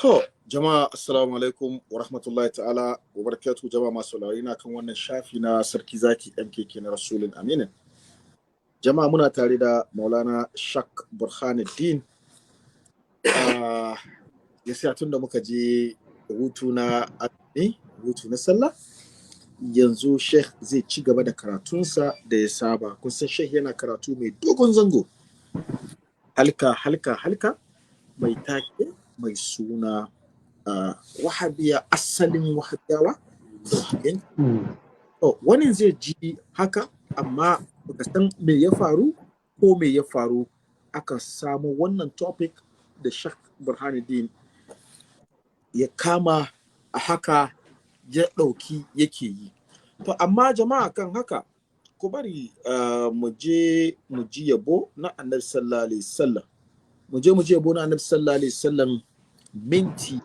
To, jama'a assalamu alaikum wa rahmatullahi ta'ala wa barakatuhu jama'a masu na kan wannan shafi na sarki zaki MKK na Rasulun Aminin. Jama'a muna tare da Maulana Shak Burhanuddin. Ya sai tun da muka je hutu na sallah, yanzu Sheikh zai ci gaba da karatunsa da ya saba. Kun san Sheikh yana karatu mai dogon zango. Halka mai take mai suna wahabiyya, asalin wahabiyawa. Wani zai ji haka amma baka san me ya faru ko me ya faru aka samu wannan topic da Sheikh Burhanuddin ya kama a haka ya ɗauki yake yi. To amma jama'a kan haka ku bari mu ji yabo na Annabi sallallahu alaihi wasallam. Mu ji yabo na Annabi sallallahu alaihi wasallam minti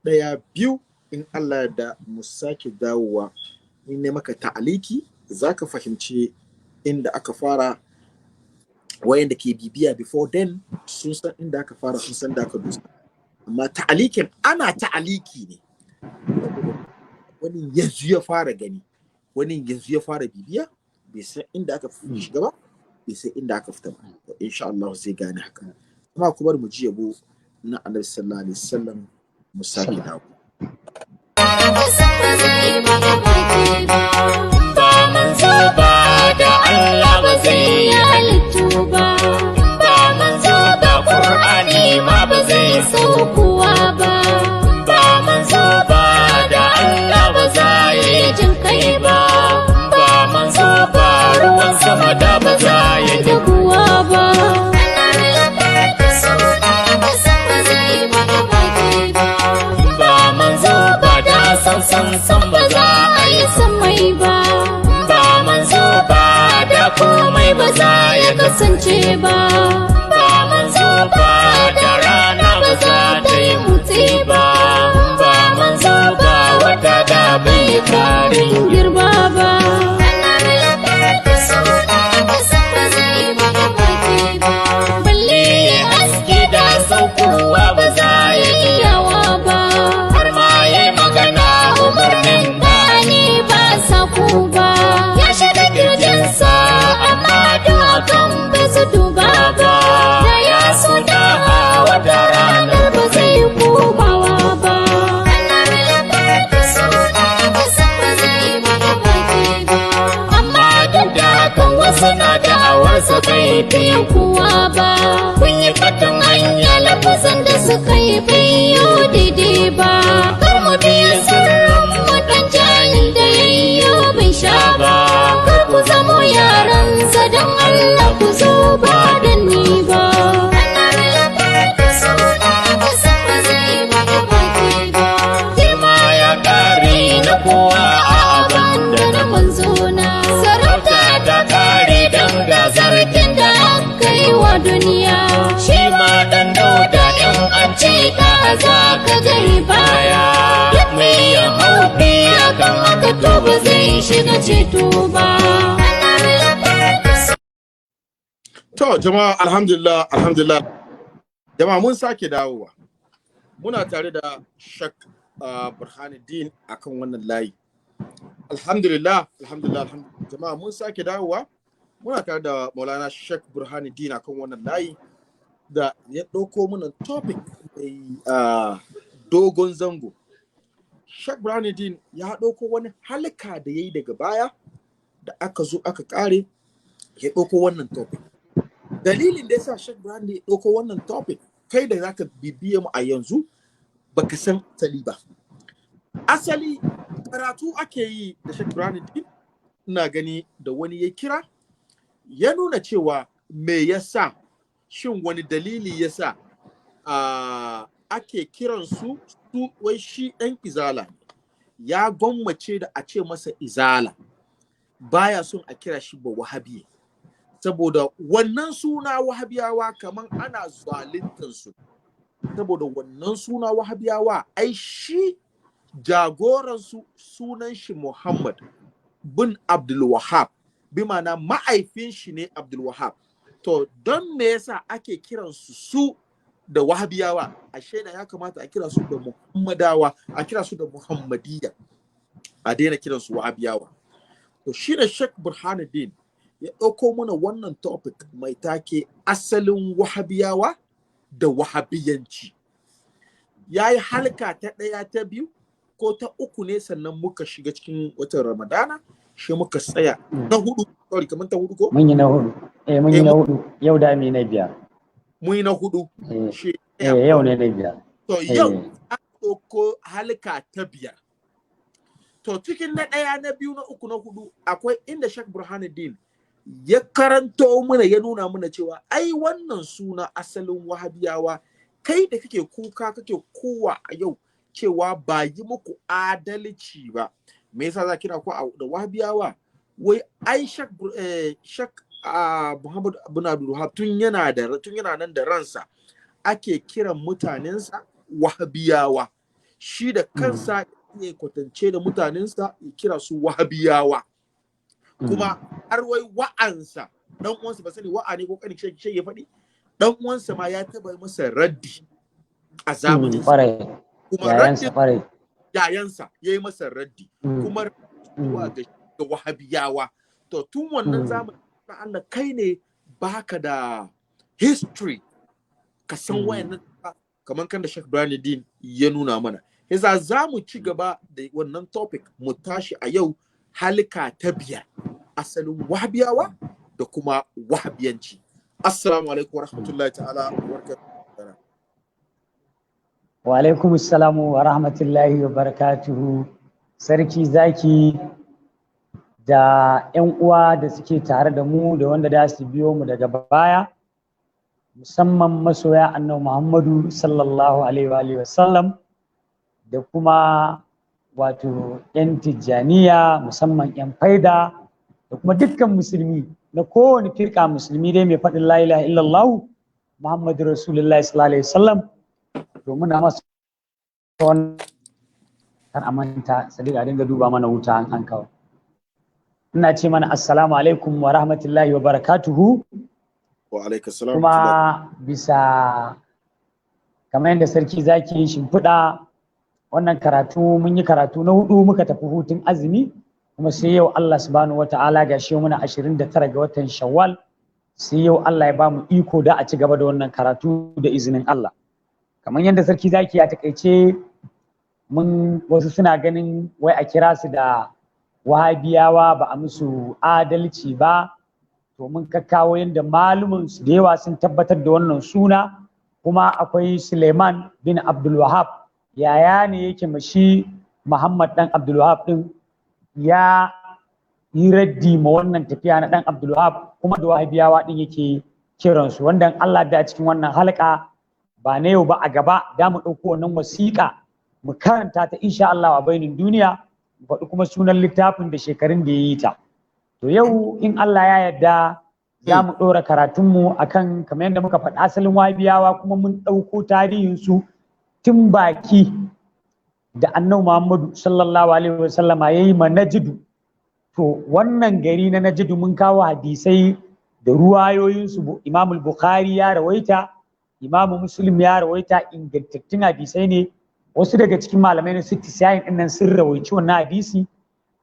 ɗaya biyu in Allah da mu sake dawowa. In ne maka ta'aliki zaka fahimci inda aka fara. Wayanda ke bibiya before then sun san inda aka fara, sun san da aka dosa. Amma ta'alikin ana ta'aliki ne. Wani yanzu ya fara gani, wani yanzu ya fara bibiya, bai san inda aka shiga ba, bai san inda aka fita ba. Insha Allah zai gane haka. Kuma ku bar mu ji yabo na Annabi sallallahu alaihi wasallam mu sake dawo. Ba manzo ba da Allah ba zai yi halittu ba. Ba manzo ba Qur'ani ma ba zai saukowa ba. Ba manzo ba da Allah ba zai yi jin kai ba. Ba manzo ba ruwan sama da ba zai yi dabuwa ba. San ba za a yi samai ba. Ba manzo ba da komai ba za ya kasance ba. Ba manzo ba da rana ba za ta yi mutse ba. Ba manzo ba wata da bai karin girma ba. Balle haske da saukowa ba za ya iyawa ba. Har ma ya magana umarnin da ne ba sako ba. Ya shiga kirjinsa amma da hakan ba su duba ba. Da ya so da hawa da ranar ba zai komawa ba. Amma duk da hakan wasu na da'awarsa bai biyan kowa ba. Kun yi katon hanya lafazan da suka yi biyo daidai ba. Kar mu biya sirrin mutan jahil da yayyo bai sha ba. Kar ku zamo yaransa don Allah ku zo ba da ni ba. Girma ya kare na kowa a abin da na manzona. Sarauta ta kare don gazarkin da aka yi wa duniya. Shi ma dan dauda in an ce da za ka gari baya. Mai ya haufi akan haka to ba zai shiga ceto ba. To jama'a alhamdulillah. Jama'a mun sake dawowa. Muna tare da Shak Burhanuddin akan wannan layi. Alhamdulillah. Jama'a mun sake dawowa. Muna tare da Maulana Shak Burhanuddin akan wannan layi da ya ɗauko mana topic mai dogon zango. Shak Burhanuddin ya ɗauko wani halka da ya yi daga baya da aka zo aka ƙare ya ɗauko wannan topic. Dalilin da ya sa Shak Burhanuddin ya ɗauko wannan topic, kai da zaka bibiye mu a yanzu baka san asali ba. Asali karatu ake yi da Shak Burhanuddin, ina gani da wani ya kira ya nuna cewa me yasa, shin wani dalili yasa ake kiran su wai shi ɗan izala ya gwammace da a ce masa izala, baya son a kira shi ba wahabi, saboda wannan suna wahabiyawa kaman ana zaluntar su. Saboda wannan suna wahabiyawa ai shi jagoransu sunan shi Muhammad bin Abdulwahab, bi ma'ana ma'aifin shi ne Abdulwahab. To don me yasa ake kiransu su da wahabiyawa ashe da ya kamata a kira su da muhammadawa, a kira su da muhammadiyya, a daina kiran su wahabiyawa. To shi da Sheikh Burhanuddin ya ɗauko mana wannan topic mai take asalin wahabiyawa da wahabiyanci. Ya yi halka ta ɗaya ta biyu ko ta uku ne, sannan muka shiga cikin watan Ramadana shi muka tsaya na hudu. Sorry, kamar ta hudu ko? Mun yi na hudu. Mun yi na hudu. Yau da mi na biyar. Mun yi na hudu. Yau ne na biyar. To yau an ɗauko halka ta biyar. To cikin na ɗaya, na biyu, na uku, na hudu akwai inda Sheikh Burhanuddin ya karanto mana, ya nuna mana cewa ai wannan suna asalin wahabiyawa, kai da kake kuka kake kowa a yau cewa ba yi muku adalci ba, me yasa za kira ku da wahabiyawa? Wai ai Sheikh Muhammad bin Abdulwahab tun yana nan da ransa ake kiran mutanensa wahabiyawa, shi da kansa ya kwatance da mutanensa ya kira su wahabiyawa, kuma har wai wa'ansa dan uwansa, ba sani wa'a ne ko kanin shi ya faɗi, dan uwansa ma ya taba masa raddi a zamanin kuma yayansa ya yi masa raddi kuma zuwa ga wahabiyawa. To tun wannan zamanin Allah, kai ne baka da history ka san wayannan, kamar kan da Sheikh Burhanuddin ya nuna mana. Yasa za mu ci gaba da wannan topic, mu tashi a yau halka ta biyar, asalin wahabiyawa da kuma wahabiyanci. Assalamu alaikum warahmatullahi ta'ala wa barakatuhu. Wa alaikum assalamu wa rahmatullahi wa barakatuhu. Sarki zaki da 'yan uwa da suke tare da mu da wanda da su biyo mu daga baya, musamman masoya annabi Muhammadu sallallahu alaihi wa sallam, da kuma wato 'yan tijjaniya, musamman 'yan faida, da kuma dukkan musulmi na kowane firka musulmi dai mai faɗin la ilaha illallah Muhammadu Rasulullahi sallallahu alaihi wasallam. Domin na masu wannan kar a manta sadiq a dinga duba mana wuta an kawo. Ina ce mana assalamu alaikum wa rahmatullahi wa barakatuhu. Wa alaikum assalam. Kuma bisa kamar yadda sarki zaki shimfiɗa wannan karatu, mun yi karatu na hudu, muka tafi hutun azumi, kuma sai yau Allah subhanahu wata'ala ga shi muna 29 ga watan Shawwal, sai yau Allah ya ba mu iko da a ci gaba da wannan karatu da izinin Allah. Kamar yadda sarki zaki ya takaice, wasu suna ganin wai a kira su da wahabiyawa ba a musu adalci ba, to mun kakkawo yadda malumin su da yawa sun tabbatar da wannan suna. Kuma akwai Suleiman bin Abdulwahab, yaya ne yake mashi Muhammad dan Abdulwahab din, ya yi raddi ma wannan tafiya na dan Abdulwahab, kuma da wahabiyawa din yake kiransu, wanda Allah da cikin wannan halka ba na yau ba, a gaba da mu ɗauko wannan wasiƙa mu karanta ta insha Allah a bainin duniya, mu faɗi kuma sunan littafin da shekarun da ya yi ta. To yau in Allah ya yarda za mu ɗora karatunmu akan kamar yadda muka faɗi asalin wahabiyawa, kuma mun ɗauko tarihinsu tun baki da annabi Muhammadu sallallahu alaihi wasallama ya yi ma Najidu. To wannan gari na Najidu mun kawo hadisai da ruwayoyinsu, Imam Bukhari ya rawaita, Imam Muslim ya rawaita, ingantattun hadisai ne. Wasu daga cikin malamai na sitti sayin din nan sun rawaici wannan hadisi,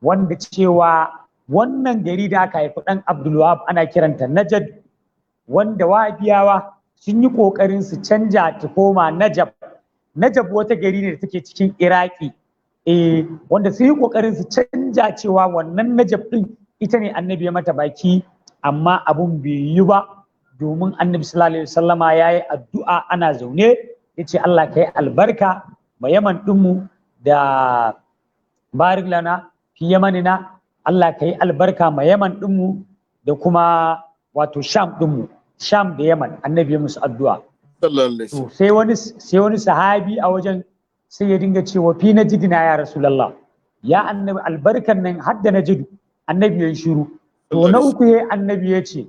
wanda cewa wannan gari da aka haifi dan Abdulwahab ana kiranta Najd, wanda wahabiyawa sun yi kokarin su canja ta koma Najab. Najab wata gari ne da take cikin Iraki, wanda sun yi kokarin su canja cewa wannan Najab din ita ne annabi ya mata baki, amma abun bai yi ba, domin annabi sallallahu alaihi wasallama ya yi addu'a ana zaune, ya ce Allah ka yi albarka ma Yaman ɗinmu da barik lana fi Yamanina, Allah ka yi albarka ma Yaman ɗinmu da kuma wato Sham ɗinmu, Sham da Yaman, annabi ya musu addu'a. Sai wani sahabi a wajen sai ya dinga cewa fi najidina ya Rasulallah, ya annabi albarkan nan hadda najidu, annabi ya shiru. To na uku ya annabi ya ce,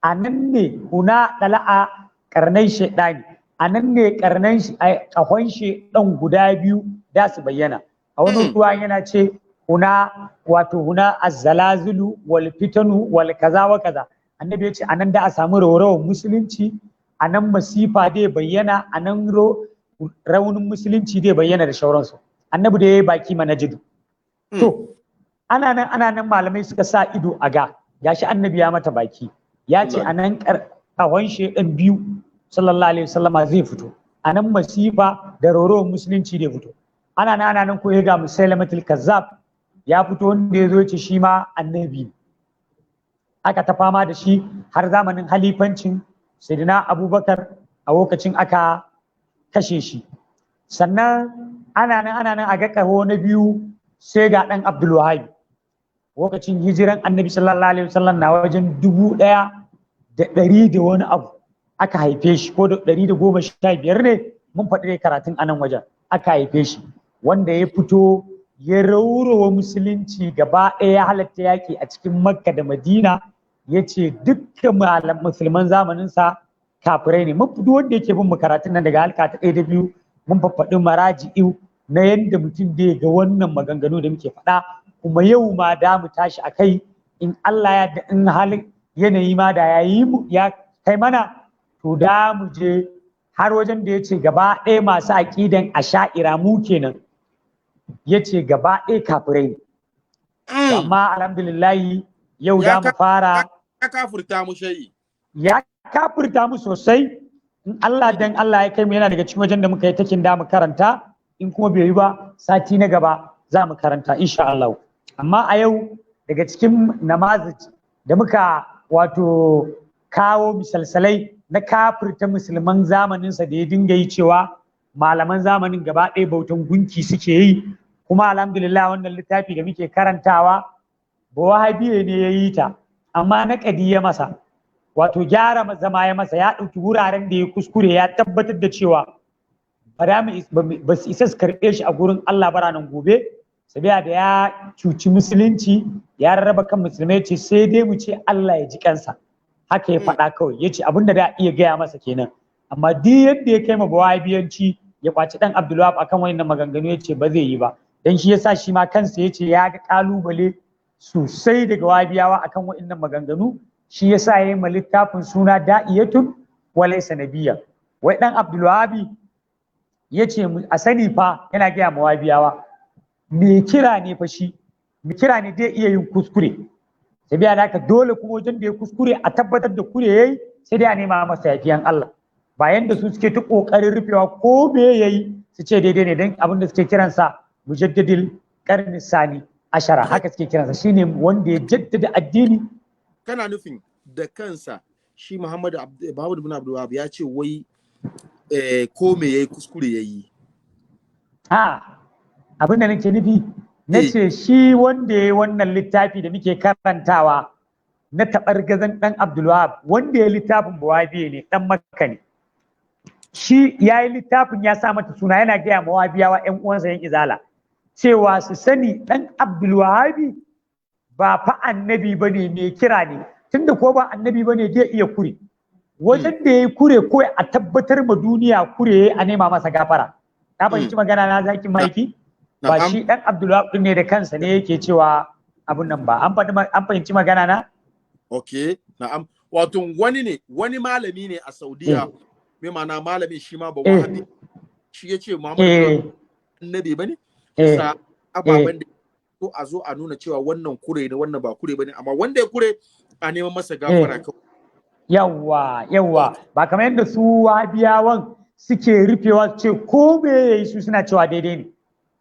a nan ne huna ɗala'a ƙarnai shaidani, a nan ne ƙahon shaidan guda biyu da su bayyana. A wani ruwa yana ce huna azzalazilu wal fitanu wal kaza wa kaza. Annabi ya ce a nan da a samu rawar musulunci, a nan masifa zai bayyana, a nan raunin musulunci zai bayyana da shauransu. Annabi da ya yi baki mana jidu. To, ana nan malamai suka sa ido a gashi annabi ya mata baki. Ya ce a nan ƙahon shedan biyu sallallahu alaihi wasallama zai fito. A nan masifa da rorowar musulunci zai fito. Ana nan ko ya ga Musailamatul Kazzab ya fito wanda ya zo ce shi ma annabi. Aka ta fama da shi har zamanin halifancin Sayyidina Abubakar, a lokacin aka kashe shi. Sannan ana nan a ga ƙaho na biyu sai ga ɗan Abdulwahabi. Lokacin hijiran annabi sallallahu alaihi wasallam na wajen 1100 da wani abu aka haife shi, ko da 115 ne, mun faɗi dai karatun anan wajen aka haife shi, wanda ya fito ya raurawa musulunci gaba ɗaya, ya halatta yaƙi a cikin Makka da Madina. Ya ce dukkan musulman zamaninsa kafirai ne. Mun fito wanda yake bin karatun nan daga halka ta 1 da 2, mun faɗi maraji'u na yadda mutum da ga wannan maganganu da muke faɗa, kuma yau ma da mu tashi a kai in Allah ya da in halin yanayi ma da ya kai mana, to da mu je har wajen da ya ce gaba ɗaya masu aƙidan asha'ira mu kenan, ya ce gaba ɗaya kafirai ne. Amma alhamdulillahi yau da mu fara. Ya kafirta mu shayi. Ya kafirta mu sosai. In Allah dan Allah ya kai mu, yana daga cikin wajen da muka yi takin da mu karanta, in kuma bai yi ba sati na gaba za mu karanta insha Allah. Amma a yau daga cikin namazij da muka wato kawo misalsalai na kafirta musulman zamaninsa da ya dinga yi cewa malaman zamanin gaba ɗaya bautan gunki suke yi, kuma alhamdulillah wannan littafi da muke karantawa wahabiyya ne ya yi ta, amma na ya masa, wato gyara zama ya masa, ya ɗauki wuraren da ya kuskure, ya tabbatar da cewa ba su isa su karɓe shi a gurin Allah ba ranar gobe, sabiya da ya cuci musulunci, ya rarraba kan musulmai, ce sai dai mu ce Allah ya ji kansa. Haka ya faɗa kawai, ya ce abin da da iya gaya masa kenan. Amma duk yadda ya kai ma wahabiyanci ya kwaci ɗan Abdulwahab akan wannan maganganu, ya ce ba zai yi ba. Dan shi yasa shi ma kansa ya ce ya ga ƙalubale sosai daga wahabiyawa akan waɗannan maganganu, shi yasa ya yi ma littafin suna da'iyatun walaysa nabiyya. Wai ɗan Abdulwahabi ya ce a sani fa, yana gaya ma wahabiyawa, me kira ne fa shi, me kira ne zai iya yin kuskure, sai biya da haka dole kuma wajen da ya kuskure a tabbatar da kure yayi, sai dai a nema masa yafiyan Allah. Bayan da su suke ta kokarin rufewa ko me yayi su ce daidai ne, dan abin da suke kiransa mujaddidil qarni sani ashara, haka suke kiransa, shine wanda ya jaddada addini. Kana nufin da kansa shi Muhammad bin Abdulwahab ya ce wai ko me yayi kuskure yayi. Abin da nake nufi na ce shi wanda ya yi wannan littafi da muke karantawa na taɓargazan ɗan Abdulwahab, wanda ya yi littafin Wahabiya ne, ɗan Makka ne. Shi ya yi littafin ya sa mata suna, yana gaya ma Wahabiyawa ƴan uwansa yan izala cewa su sani ɗan Abdulwahabi ba fa annabi ba ne, mai kira ne, tunda ko ba annabi ba ne zai iya kure. Wajen da ya yi kure ko a tabbatar ma duniya kure ya a nema masa gafara. Na fahimci magana na zaki maiki? Ba shi ɗan Abdulwahab ne da kansa ne yake cewa abun nan ba. An fahimci magana na? Okay, na'am. Wato wani malami ne a Saudiya, mai ma'ana malami shi ma ba wahabi. Shi ya ce Muhammadu annabi bane? Sa ababen da ko a zo a nuna cewa wannan kure ne, wannan ba kure bane, amma wanda ya kure a neman masa gafara kawai. Yawwa, ba kamar yadda su wahabiyawan suke rufewa ce ko me yayi su suna cewa daidai ne.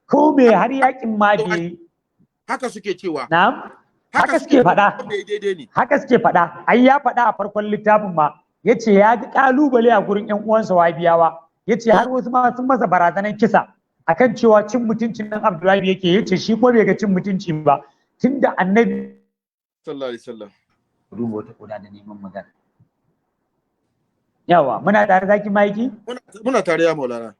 Ko me har yakin ma da yi. Haka suke cewa. Na'am. Haka suke faɗa. Haka suke faɗa. Ai ya faɗa a farkon littafin ma. Yace ya ga kalubale a gurin ƴan uwansa wahabiyawa. Yace har wasu ma sun masa barazanan kisa akan cewa cin mutuncin nan Abdullahi yake, yace shi ko bai ga cin mutunci ba tunda Annabi sallallahu alaihi wasallam. Duba wata koda da neman magana. Yawa, muna tare zaki maiki? Muna tare ya Maulana.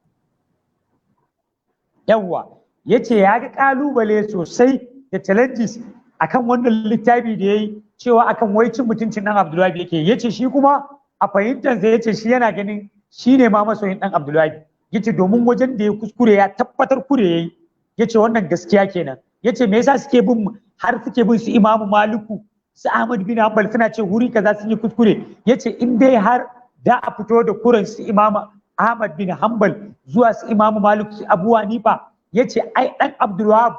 Yawa, yace ya ga kalubale sosai da challenges akan wannan littafi da yayi, cewa akan wai cin mutuncin dan Abdullahi yake. Yace shi kuma a fahimtar sa yace shi yana ganin shine ma masoyin dan Abdullahi. Yace domin wajen da ya kuskure ya tabbatar kure yayi. Yace wannan gaskiya kenan. Yace me yasa suke bin su Imam Maliku, su Ahmad bin Hanbal suna ce wuri kaza sun yi kuskure. Yace in dai har da a fito da kuran su Imam Ahmad bin Hanbal zuwa su Imam Malik su Abu Hanifa, yace ai dan Abdulwahab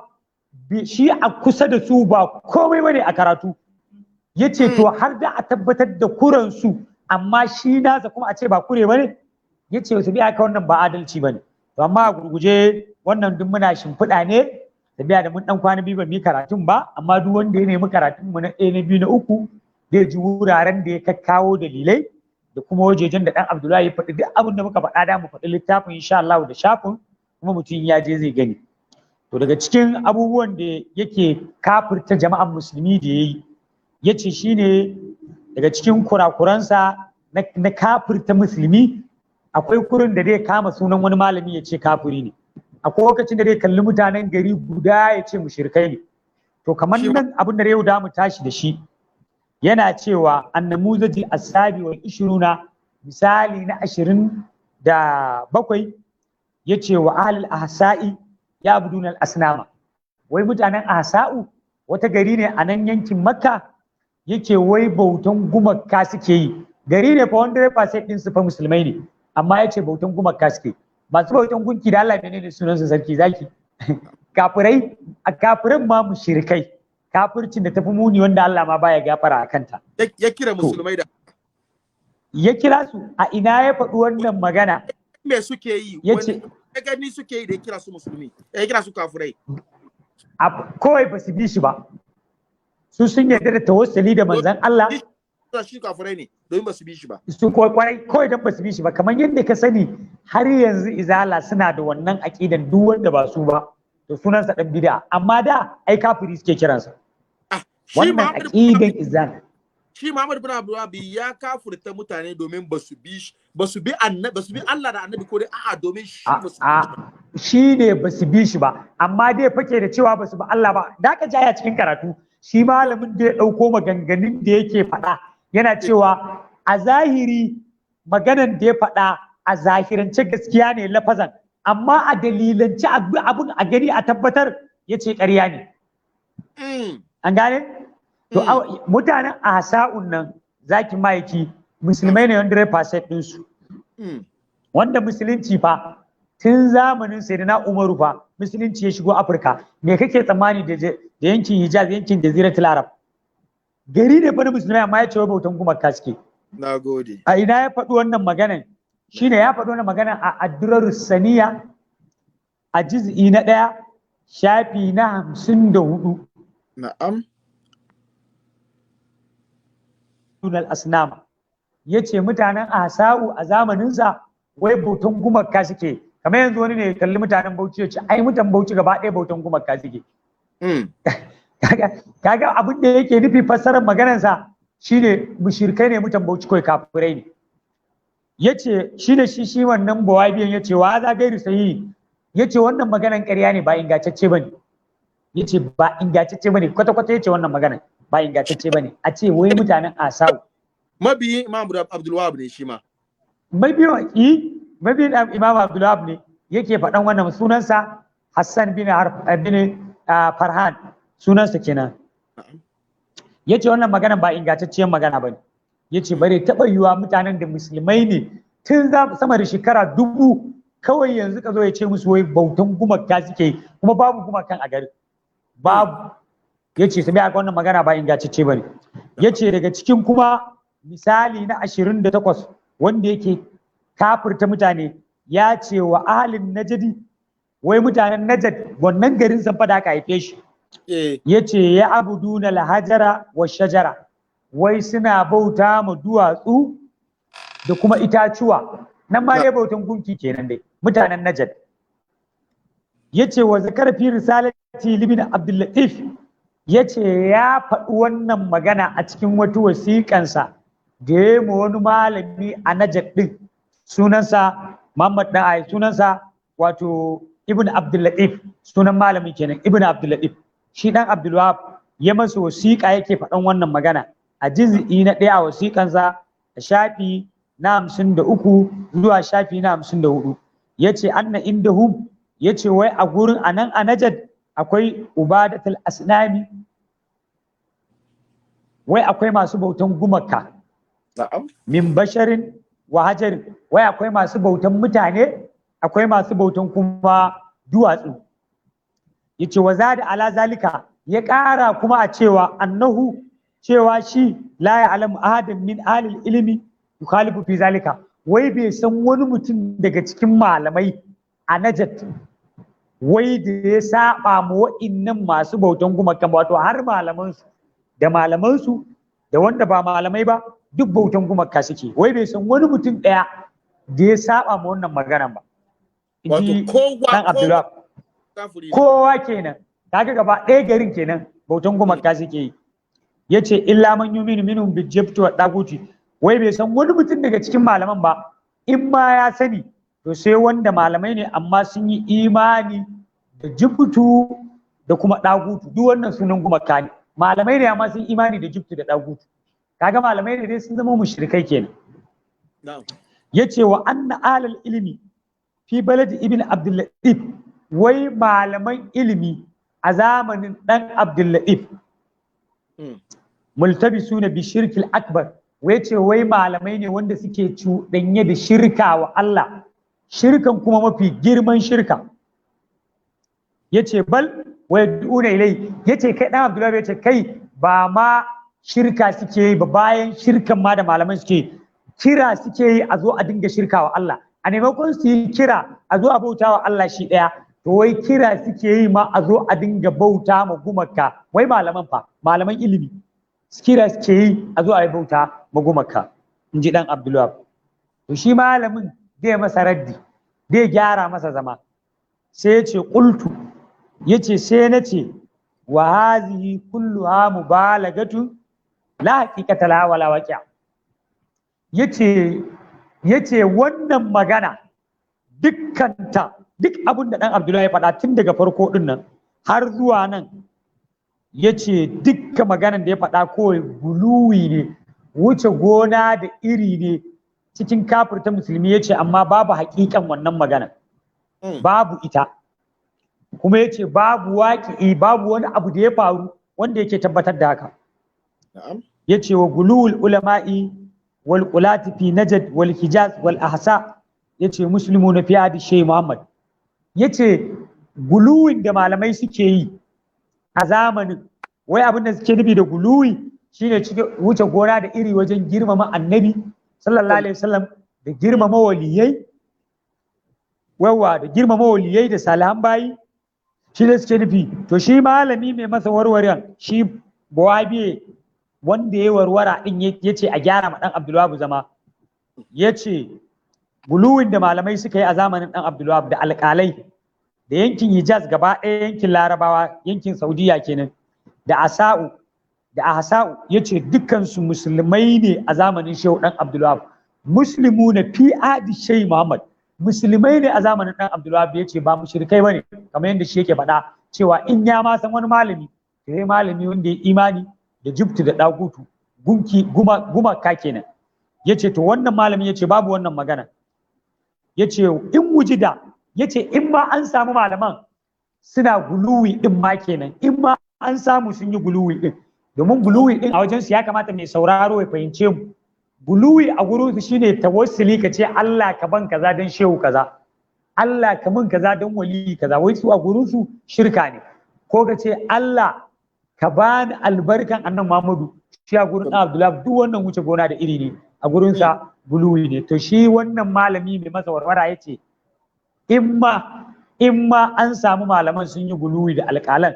shi a kusa da su ba komai bane a karatu, yace to har da a tabbatar da kuran su amma shi nasa kuma a ce ba kure bane, yace wasu biya ka wannan ba adalci bane. To amma a gurguje wannan duk muna shimfiɗa ne tabiya da mun dan kwana biyu ba mu yi karatun ba, amma duk wanda ya nemi karatun mu na ɗaya na biyu na uku zai ji wuraren da ya kakkawo dalilai da kuma wajejen da dan Abdullahi ya faɗi duk abin da muka faɗa da mu faɗi littafin insha Allah da shafin kuma mutum ya je zai gani. To daga cikin abubuwan da yake kafirta jama'an musulmi da yayi yace shine daga cikin kurakuransa na kafirta musulmi akwai kurin da zai kama sunan wani malami ya ce kafiri ne, akwai lokacin da zai kalli mutanen gari guda ya ce mushrikai ne. To kamar nan abin da yau da mu tashi da shi yana cewa annamuzaji asabi wal ishiruna, misali na 27 yace wa ahlul ahsa'i ya abudun al asnama, wai mutanen ahsa'u wata gari ne a nan yankin Makka, yake wai bautan gumaka suke yi. Gari ne fa 100% din su fa musulmai ne, amma yace bautan gumaka suke. Masu bautan gunki da Allah menene sunan su sarki zaki? Kafirai, a kafirin ma mushrikai, kafircin da tafi muni wanda Allah ma baya gafara a kanta. Ya kira musulmai da ya kira su a ina ya faɗi wannan magana? Me suke yi? Yace gani suke yi da ya kira su musulmi, ya kira su kafirai. Kawai ba su bi shi ba. Su sun yarda da tawassuli da manzon Allah. Shi kafirai ne domin ba su bi shi ba. Su kawai dan ba su bi shi ba, kamar yadda ka sani har yanzu izala suna da wannan aqidan duk wanda ba su ba to sunansa dan bid'a, amma da ai kafiri suke kiransa. Wannan aqidan izala. Shi Muhammad bin Abdulwahabi ya kafirta mutane domin ba su bi annabi, ba su bi Allah da annabi ko dai a'a domin shi ba su shi ne ba su bi shi ba, amma dai fake da cewa ba su bi Allah ba. Da ka jaya cikin karatu shi malamin da ya dauko maganganun da yake faɗa yana cewa a zahiri maganan da ya faɗa a zahirance gaskiya ne lafazan, amma a dalilance abun a gani a tabbatar ya ce ƙarya ne. An gane? To mutanen ahsa'un nan zaki mayaki musulmai ne 100% ɗinsu. Wanda musulunci fa tun zamanin Sayyidina Umaru fa musulunci ya shigo Afirka. Me kake tsammani da yankin Hijaz, yankin Jaziratul Arab? Gari ne fa na musulmai amma ya ce wa bautan gumaka suke. Na gode. A ina ya faɗi wannan maganan? Shine ya faɗi wannan maganan a Ad-Durarus Saniya a juz'i na 1 shafi na 54. Na'am. Dunal asnam yace mutanen ahsa'u a zamaninsa wai bautan gumaka suke, kamar yanzu wani ne ya kalli mutanen Bauchi ya ce ai mutan Bauchi gaba ɗaya bautan gumaka suke. Kaga abin da yake nufi fassarar maganarsa shine mushrikai ne mutan Bauchi kawai kafirai ne. Yace shine shi wannan bawabiyan yace wa za gairu sahihi, yace wannan maganan ƙarya ne ba ingantacce bane. Yace ba ingantacce bane kwata-kwata, yace wannan maganan ba ingantacce bane a ce wai mutanen Asau. Mabiyin Imam Abdulwahab ne shi ma. Mabiyin Imam Abdulwahab ne yake faɗan wannan, sunansa Hassan bin Farhan sunansa kenan. Yace wannan magana ba ingantacciyar magana bane. Yace bare taɓa yiwa mutanen da musulmai ne tun sama da shekara 1000 kawai yanzu ka zo ya ce musu wai bautan gumaka suke kuma babu gumakan a gari. Babu. Yace sai aka wannan magana ba ingantacce bane. Yace daga cikin kuma misali na 28 wanda yake kafirta mutane ya ce wa ahalin najadi, wai mutanen Najd wannan garin san fada aka haife shi. Yace ya abuduna al-hajara wa shajara, wai suna bauta ma duwatsu da kuma itacuwa, nan ma dai bautan gunki kenan dai mutanen Najd. Yace wa zakar fi risalati libin Abdul Latif, yace ya faɗi wannan magana a cikin wata wasiƙansa da ya ma wani malami a Najd din, sunansa Muhammad dan Ai, sunansa wato Ibn Abdul Latif, sunan malami kenan Ibn Abdul Latif. Shi dan Abdulwahab ya masa wasiƙa yake faɗan wannan magana a juz'i na 1 a wasiƙansa a shafi na 53 zuwa shafi na 54. Yace anna indahum, yace wai a gurin anan a Najd akwai ubadatul asnami, wai akwai masu bautan gumaka min basharin wa hajar, wai akwai masu bautan mutane akwai masu bautan kuma duwatsu. Yace wa zada ala zalika, ya ƙara kuma a cewa annahu, cewa shi la ya'lamu ahadan min alil ilmi yukhalifu fi zalika, wai bai san wani mutum daga cikin malamai a Najat wai da ya saba mu wa'innan masu bautan gumakan, wato har malamansu da wanda ba malamai ba duk bautan gumaka suke, wai bai san wani mutum ɗaya da ya saba mu wannan maganan ba. Wato kowa kenan, kaga gaba ɗaya garin kenan bautan gumaka suke yi. Yace illa man yuminu minhum bil jibti wa daguti, wai bai san wani mutum daga cikin malaman ba, in ma ya sani to sai wanda malamai ne amma sun yi imani da jibtu da kuma dagutu, duk wannan sunan gumaka ne. Malamai ne amma sun imani da jibtu da dagutu, kaga malamai ne dai sun zama mushrikai kenan. Yace wa anna alal ilmi fi balad ibn Abdul Latif, wai malaman ilimi a zamanin dan Abdul Latif multabisuna bi shirkil akbar, wai ce wai malamai ne wanda suke cuɗanye da shirka wa Allah, shirkan kuma mafi girman shirka. Yace bal wai duna ilai, yace kai dan Abdullahi, yace kai ba ma shirka suke yi ba, bayan shirkan ma da malaman suke kira suke yi a zo a dinga shirka wa Allah, a maimakon su yi kira a zo a bauta wa Allah shi ɗaya, to wai kira suke yi ma a zo a dinga bauta ma gumaka. Wai malaman fa, malaman ilimi kira suke yi a zo a yi bauta ma gumaka, in ji dan Abdulwahab. To shi malamin zai masa raddi, zai gyara masa zama, sai ya ce qultu, yace sai na ce wa hazihi kulluha mubalagatu la haqiqata la wala waqi'a. yace wannan magana dukkanta, duk abin da dan Abdullahi ya faɗa tun daga farko din nan har zuwa nan, yace dukkan maganan da ya faɗa kawai guluwi ne, wuce gona da iri ne cikin kafirta musulmi. Yace amma babu haƙiƙan wannan magana, babu ita, kuma yace babu waƙi, babu wani abu da ya faru wanda yake tabbatar da haka. Yace wa guluwul ulama'i wal qulati fi najd wal hijaz wal ahsa, yace muslimuna fi hadi shay Muhammad. Yace guluwin da malamai suke yi a zamanin, wai abin da suke nufi da guluwi shine wuce gona da iri wajen girmama annabi sallallahu alaihi wasallam da girmama waliyai, da girmama waliyai da salihan bayi, shi ne suke nufi. To shi malami mai masa warwaren, shi Wahabi wanda ya warwara din yace a gyara ma dan Abdulwahab zama, yace guluwin da malamai suka yi a zamanin dan Abdulwahab da alƙalai da yankin Hijaz gaba ɗaya, yankin Larabawa, yankin Saudiya kenan, da Ahsa'u, yace dukkan su musulmai ne a zamanin Shehu dan Abdulwahab, muslimuna fi adi Shehu Muhammad, musulmai ne a zamanin dan Abdulwahab. Yace ba mushrikai bane kamar yadda shi yake faɗa, cewa in ya ma san wani malami, sai malami wanda ya imani da jibtu da dagutu, gumaka kenan. Yace to wannan malami yace babu wannan magana. Yace in wujida, yace in ma an samu malaman suna guluwi din ma kenan, in ma an samu sun yi guluwi din, domin guluwi din a wajen su ya kamata mai sauraro ya fahimce mu, guluwi a gurin su shine tawassuli, ka ce Allah ka ban kaza dan shehu kaza, Allah ka mun kaza dan wali kaza, wai su a gurin su shirka ne. Ko ka ce Allah ka bani albarkan annan Muhammadu, shi a gurin Abdullahi duk wannan wuce gona da iri ne, a gurin sa guluwi ne. To shi wannan malami mai masa warwara yace in ma an samu malaman sun yi guluwi da alƙalan,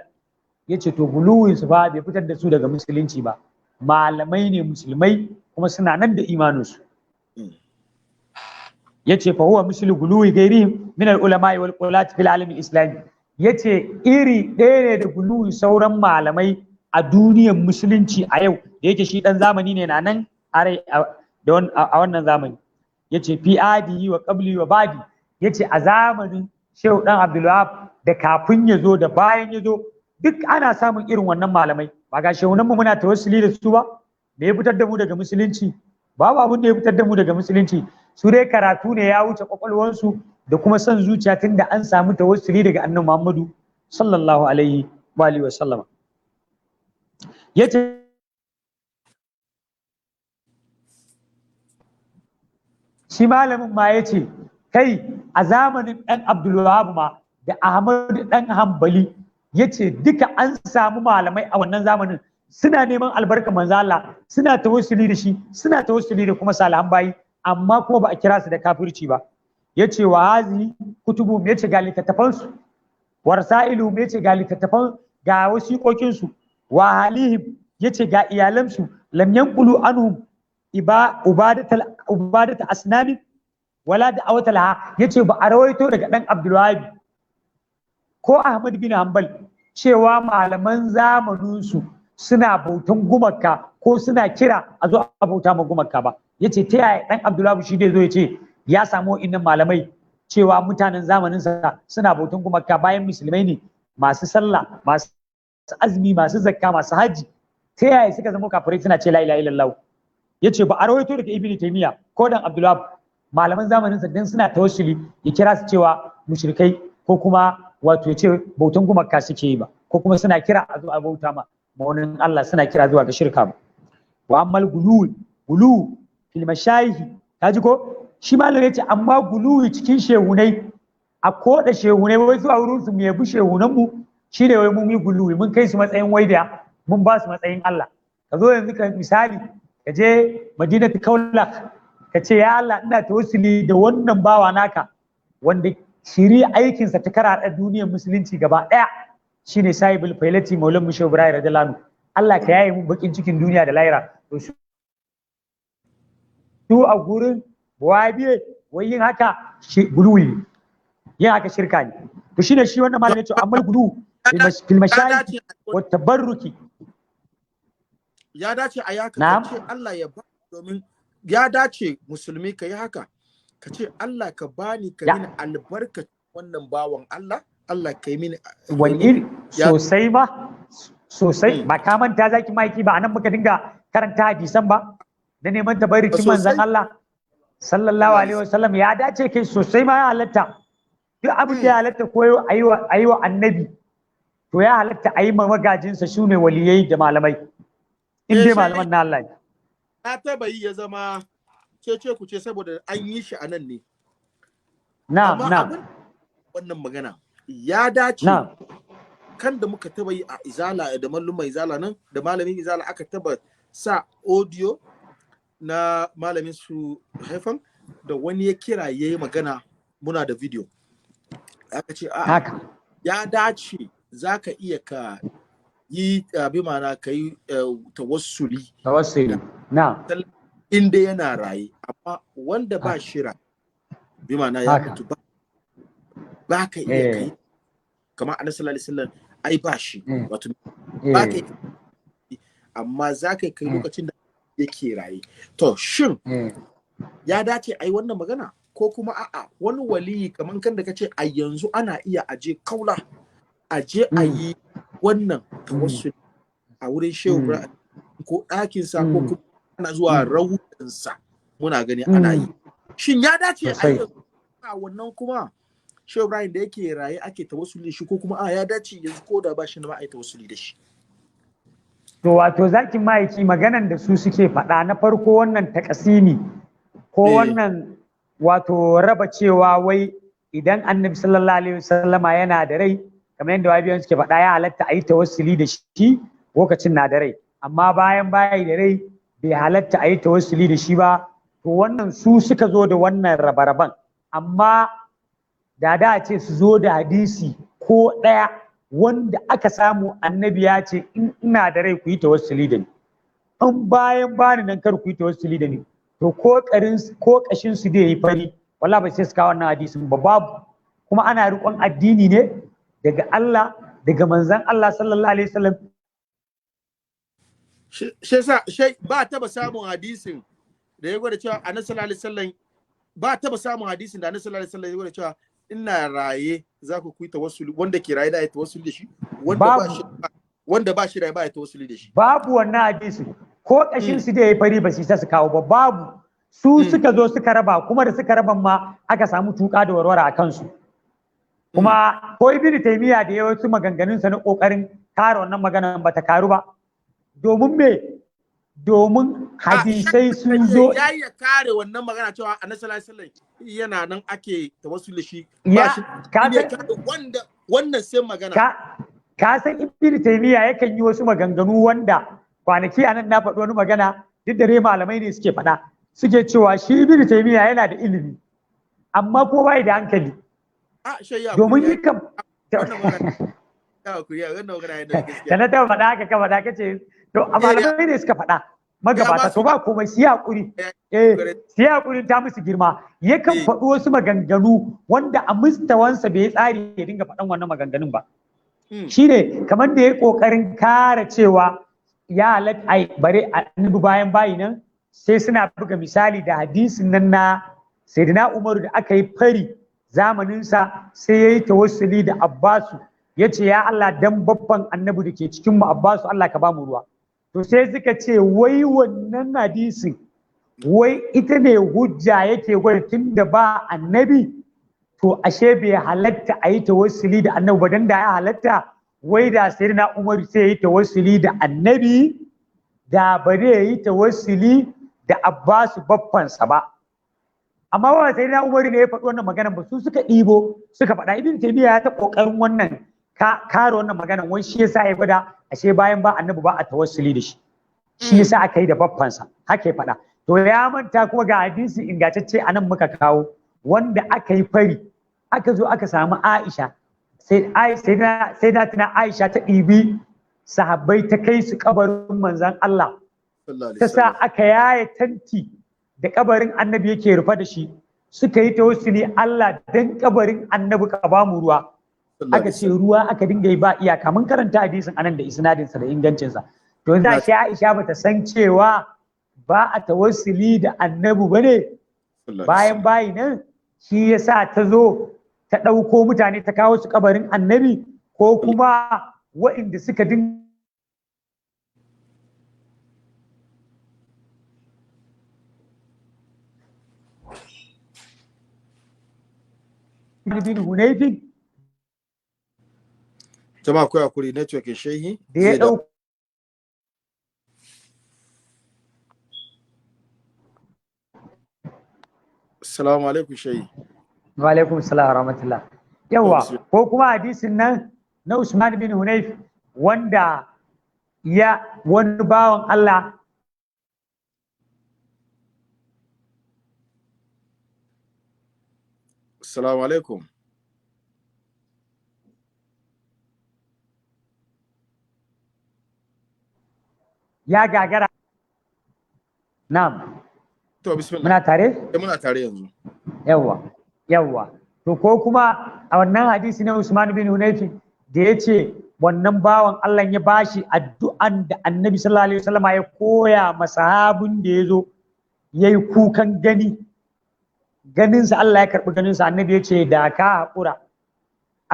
yace to guluwin su ba bai fitar da su daga musulunci ba, malamai ne musulmai kuma suna nan da imaninsu. Yace fa huwa mislu guluwi gairihim min al ulama wal qulat fil alam al islami, yace iri ɗaya ne da guluwi sauran malamai a duniyar musulunci a yau, da yake shi dan zamani ne na nan a wannan zamani. Yace fi adi wa qabli wa badi, yace a zamanin Shehu dan Abdulwahab da kafin ya zo da bayan ya zo duk ana samun irin wannan malamai. Ba ga shehunan mu muna tawassuli da su ba, me ya fitar da mu daga musulunci? Babu abin da ya fitar da mu daga musulunci, su dai karatu ne ya wuce kwakwalwansu da kuma son zuciya, tun da an samu tawassuli daga annabi Muhammadu sallallahu alaihi wa alihi wa sallama. Yace shi malamin ma ya ce kai a zamanin ɗan Abdulwahabi ma da Ahmadu ɗan Hambali ya ce duka an samu malamai a wannan zamanin suna neman albarka manzo Allah, suna tawassuli da shi, suna tawassuli da kuma salihan bayi, amma kuma ba a kira su da kafirci ba. Ya ce wa hazi kutubu, ya ce ga littattafansu, warsailu, ya ce ga littattafan, ga wasiƙoƙinsu, wa halihim, ya ce ga iyalansu, lam yanqulu anhum ubadata asnami wala da awatalaha, ya ce ba a rawaito daga ɗan Abdulwahabi ko Ahmad bin Hanbal cewa malaman zamaninsu suna bautan gumaka ko suna kira a zo a bauta ma gumaka ba. Ya ce ta yaya ɗan Abdulwahabi shi dai zo ya ce ya samu innan malamai cewa mutanen zamaninsa suna bautan gumaka bayan musulmai ne masu sallah, masu azumi, masu zakka, masu hajji, ta yaya suka zama kafirai suna ce la ilaha illallah. Ya ce ba a rawaito daga Ibn Taymiyyah ko dan Abdulwahab malaman zamaninsa dan suna tawassuli ya kira su cewa mushrikai ko kuma wato ya ce bautan gumaka suke yi ba, ko kuma suna kira a zo a bauta ma wani Allah, suna kira zuwa ga shirka ba. Wa ammal gulu fil mashayikh, kaji ko shi malam yace amma gulu cikin shehunai, a koda shehunai wai zuwa wurin su mu yabi shehunan mu shine wai mun yi gulu, mun kai su matsayin waida, mun ba su matsayin Allah. Ka zo yanzu ka misali ka je Madinatu Kaula ka ce ya Allah ina tawassuli da wannan bawa naka wanda shiri aikinsa ta karaɗa duniyar musulunci gaba ɗaya, shine sahibul failati maulan mushe ibrahim radiyallahu anhu, Allah ka yaye mun bakin cikin duniya da lahira. To su a gurin wahabiye wai yin haka guluwi, yin haka shirka ne. To shine shi wannan malamin ya ce amma gulu fil mashayikh wa tabarruki, ya dace a yaka ka ce Allah ya ba, domin ya dace musulmi ka yi haka ka ce Allah ka bani ka mini albarka wannan bawan Allah, Allah ka yi mini wani sosai ba sosai. Ba ka manta zaki maiki ba anan muka dinga karanta hadisan ba da neman tabarikin manzon Allah sallallahu alaihi wasallam. Ya dace kai sosai ma ya halatta duk abin da ya halatta koyo ayi wa annabi, to ya halatta ayi ma magajinsa shine waliyai da malamai, in dai malaman na Allah ne. Na taba yi ya zama cece ku ce saboda an yi shi a nan ne. Na'am. Wannan magana ya dace kan da muka taba yi a izala da mallumai izala nan da malamin izala aka taba sa audio na malamin su haifan da wani ya kira ya yi magana, muna da video aka ce a ya dace za ka iya ka yi bi mana ka yi tawassuli na inda yana raye, amma wanda ba shira bi mana ya mutu ba ka iya kai kamar annabi sallallahu alaihi wasallam ai ba shi wato ba ka amma za ka kai lokacin da yake raye. To shin ya dace ai wannan magana ko kuma a'a wani waliyi kamar kan da kace a yanzu ana iya aje kaula aje a yi wannan tawassuli a wurin shehu ko ɗakinsa ko kuma ana zuwa rahudansa muna gani ana yi. Shin ya dace a wannan kuma shehu Ibrahim da yake raye ake tawassuli da shi ko kuma ya dace yanzu ko da ba shi na ba a yi tawassuli da shi? To wato zakin ma'aiki maganan da su suke faɗa na farko wannan takasimi ko wannan wato raba cewa wai idan annabi sallallahu alaihi wasallama yana da rai kamar yadda wabiyan suke faɗa ya halatta a yi tawassuli da shi lokacin na da rai, amma bayan bayi da rai bai halatta a yi tawassuli da shi ba. To wannan su suka zo da wannan rabe-raben, amma da ce su zo da hadisi ko ɗaya wanda aka samu annabi ya ce in ina da rai ku yi tawassuli da ni, in bayan bani nan kar ku yi tawassuli da ni, to ko kashin su da yi fari wallahi ba sai su kawo wannan hadisin ba, babu. Kuma ana riƙon addini ne daga Allah daga manzon Allah sallallahu alaihi wasallam. Shi ba taba samun hadisin da ya gwada cewa annabi sallallahu alaihi wasallam ba taba samun hadisin da annabi sallallahu alaihi wasallam ya gwada cewa ina raye za ku yi tawassuli, wanda ke raye da ya tawassuli da shi, wanda ba shi raye ba ya tawassuli da shi. Babu wannan hadisi ko kashin su da yayi fari ba shi su kawo ba, babu. Su suka zo suka raba, kuma da suka raban ma aka samu tuka da warwara a kansu. Kuma ko Ibn Taymiyyah da ya wasu maganganun sa na kokarin kare wannan maganan ba ta karu ba. Domin me domin hadisai sun zo ya yi kare wannan magana cewa annabi sallallahu alaihi wasallam yana nan ake tawassul da shi ya ka wannan sai magana ka san ibnu taymiya yakan yi wasu maganganu wanda kwanaki anan na faɗi wani magana duk da malamai ne suke faɗa suke cewa shi ibnu taymiya yana da ilimi amma ko bai da hankali domin yakan da na taɓa faɗa haka ka faɗa kace to a malamai ne suka faɗa magabata to ba komai su hakuri su hakuri ta musu girma yakan faɗi wasu maganganu wanda a mustawansa bai tsari ya dinga faɗan wannan maganganun ba shine kamar da ya kokarin kare cewa ya halatta ai bare annabi bayan bayi nan sai suna buga misali da hadisin nan na sayyidina Umaru da aka yi fari zamaninsa sai ya yi tawassuli da Abbasu ya ce ya Allah dan babban annabi da ke cikin mu Abbasu Allah ka ba mu ruwa to sai suka ce wai wannan hadisin wai ita ne hujja yake gwada tun da ba annabi to ashe bai halatta a yi tawassuli da annabi ba dan da ya halatta wai da sayyidina Umar sai ya yi tawassuli da annabi da ba zai yi tawassuli da Abbasu babbansa ba amma ba sayyidina Umar ne ya faɗi wannan magana ba su suka ɗibo suka faɗa Ibn Taymiyyah ya ta kokarin wannan kare wannan maganan wai shi yasa ya gwada ashe bayan ba annabi ba a tawassuli da shi yasa aka yi da babbansa haka ya faɗa to ya manta kuma ga hadisi ingantacce anan muka kawo wanda aka yi fari aka zo aka samu Aisha sai na tuna Aisha ta ɗibi sahabbai ta kai su kabarin manzon Allah ta sa aka yaye tanti da kabarin annabi yake rufe da shi suka yi tawassuli Allah dan kabarin annabi ka ba mu ruwa aka ce ruwa aka dinga yi ba iyaka mun karanta hadisin anan da isnadinsa da ingancinsa to yanzu shi Aisha bata san cewa ba a tawassuli da annabi bane bayan bayi nan shi yasa ta zo ta ɗauko mutane ta kawo su kabarin annabi ko kuma waɗanda suka dinga bin Hunayfin jama'a ku hakuri network shehi da ya ɗauko Assalamu alaikum shehi wa alaikum salam wa rahmatullah yawa ko kuma hadisin nan na Usman bin Hunayf wanda ya wani bawan Allah Assalamu alaikum ya gagara na'am to bismillah muna tare muna tare yanzu yawa to ko kuma a wannan hadisi na Usman bin Hunayf da yace wannan bawan Allah ya bashi addu'an da Annabi sallallahu alaihi wasallam ya koya masahabin da yazo yayi kukan ganinsa Allah ya karbi ganinsa Annabi yace da ka hakura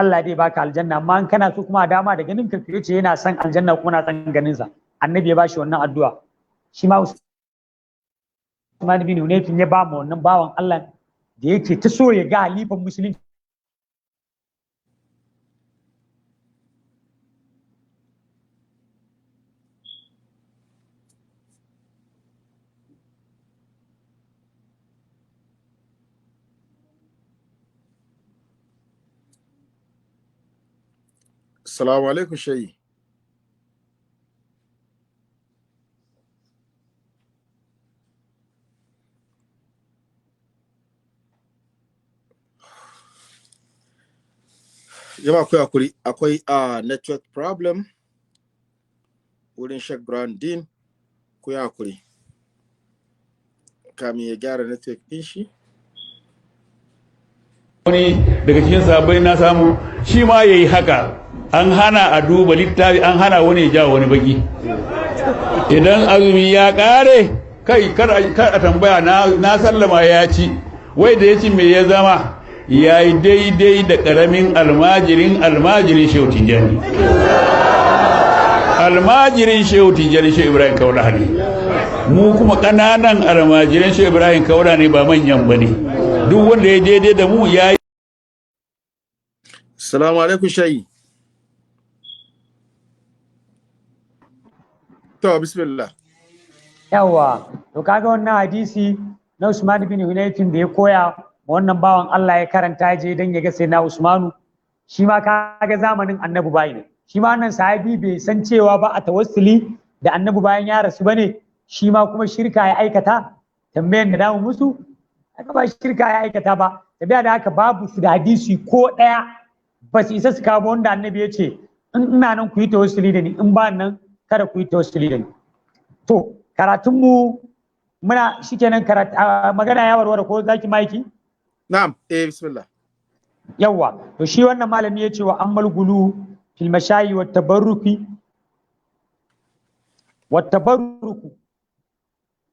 Allah dai baka aljanna amma in kana so kuma dama da ganin ka yace yana son aljanna kuma na son ganinsa Annabi ya bashi wannan addu'a shi ma Usman bin Hunayf ya ba mu wannan bawan Allah da yake ta so ya ga halifan musulunci Assalamu alaikum shehi jama'a ku hakuri akwai network problem wurin Sheikh Brandin ku hakuri kamin ya gyara network din shi wani daga cikin sahabbai na samu shi ma yayi haka an hana a duba littafi an hana wani ya jawo wani baki idan azumi ya kare kai kar a tambaya na sallama ya ci wai da ya ci me ya zama ya yi daidai da ƙaramin almajirin shehu tijjani almajirin shehu tijjani shehu ibrahim kaula ne mu kuma ƙananan almajirin shehu ibrahim kaula ne ba manyan ba ne duk wanda ya daidai da mu ya yi Assalamu alaikum shayi to bismillah yawa to kaga wannan hadisi na Usman bin Hunayfin da ya koya wannan bawan Allah ya karanta je dan ya ga sai na Usmanu shi ma kaga zamanin annabi bai ne shi ma wannan sahabi bai san cewa ba a tawassuli da annabi bayan ya rasu bane shi ma kuma shirka ya aikata tambayan da damu musu aka ba shirka ya aikata ba tabiya da haka babu su da hadisi ko daya ba su isa su kawo wanda annabi ya ce in ina nan ku yi tawassuli da ni in ba nan kada ku yi tawassuli da ni to karatun mu muna shikenan magana ya warware ko zaki maiki na'am bismillah yawa to shi wannan malami ya ce wa ammal gulu fil mashayi wat tabarruki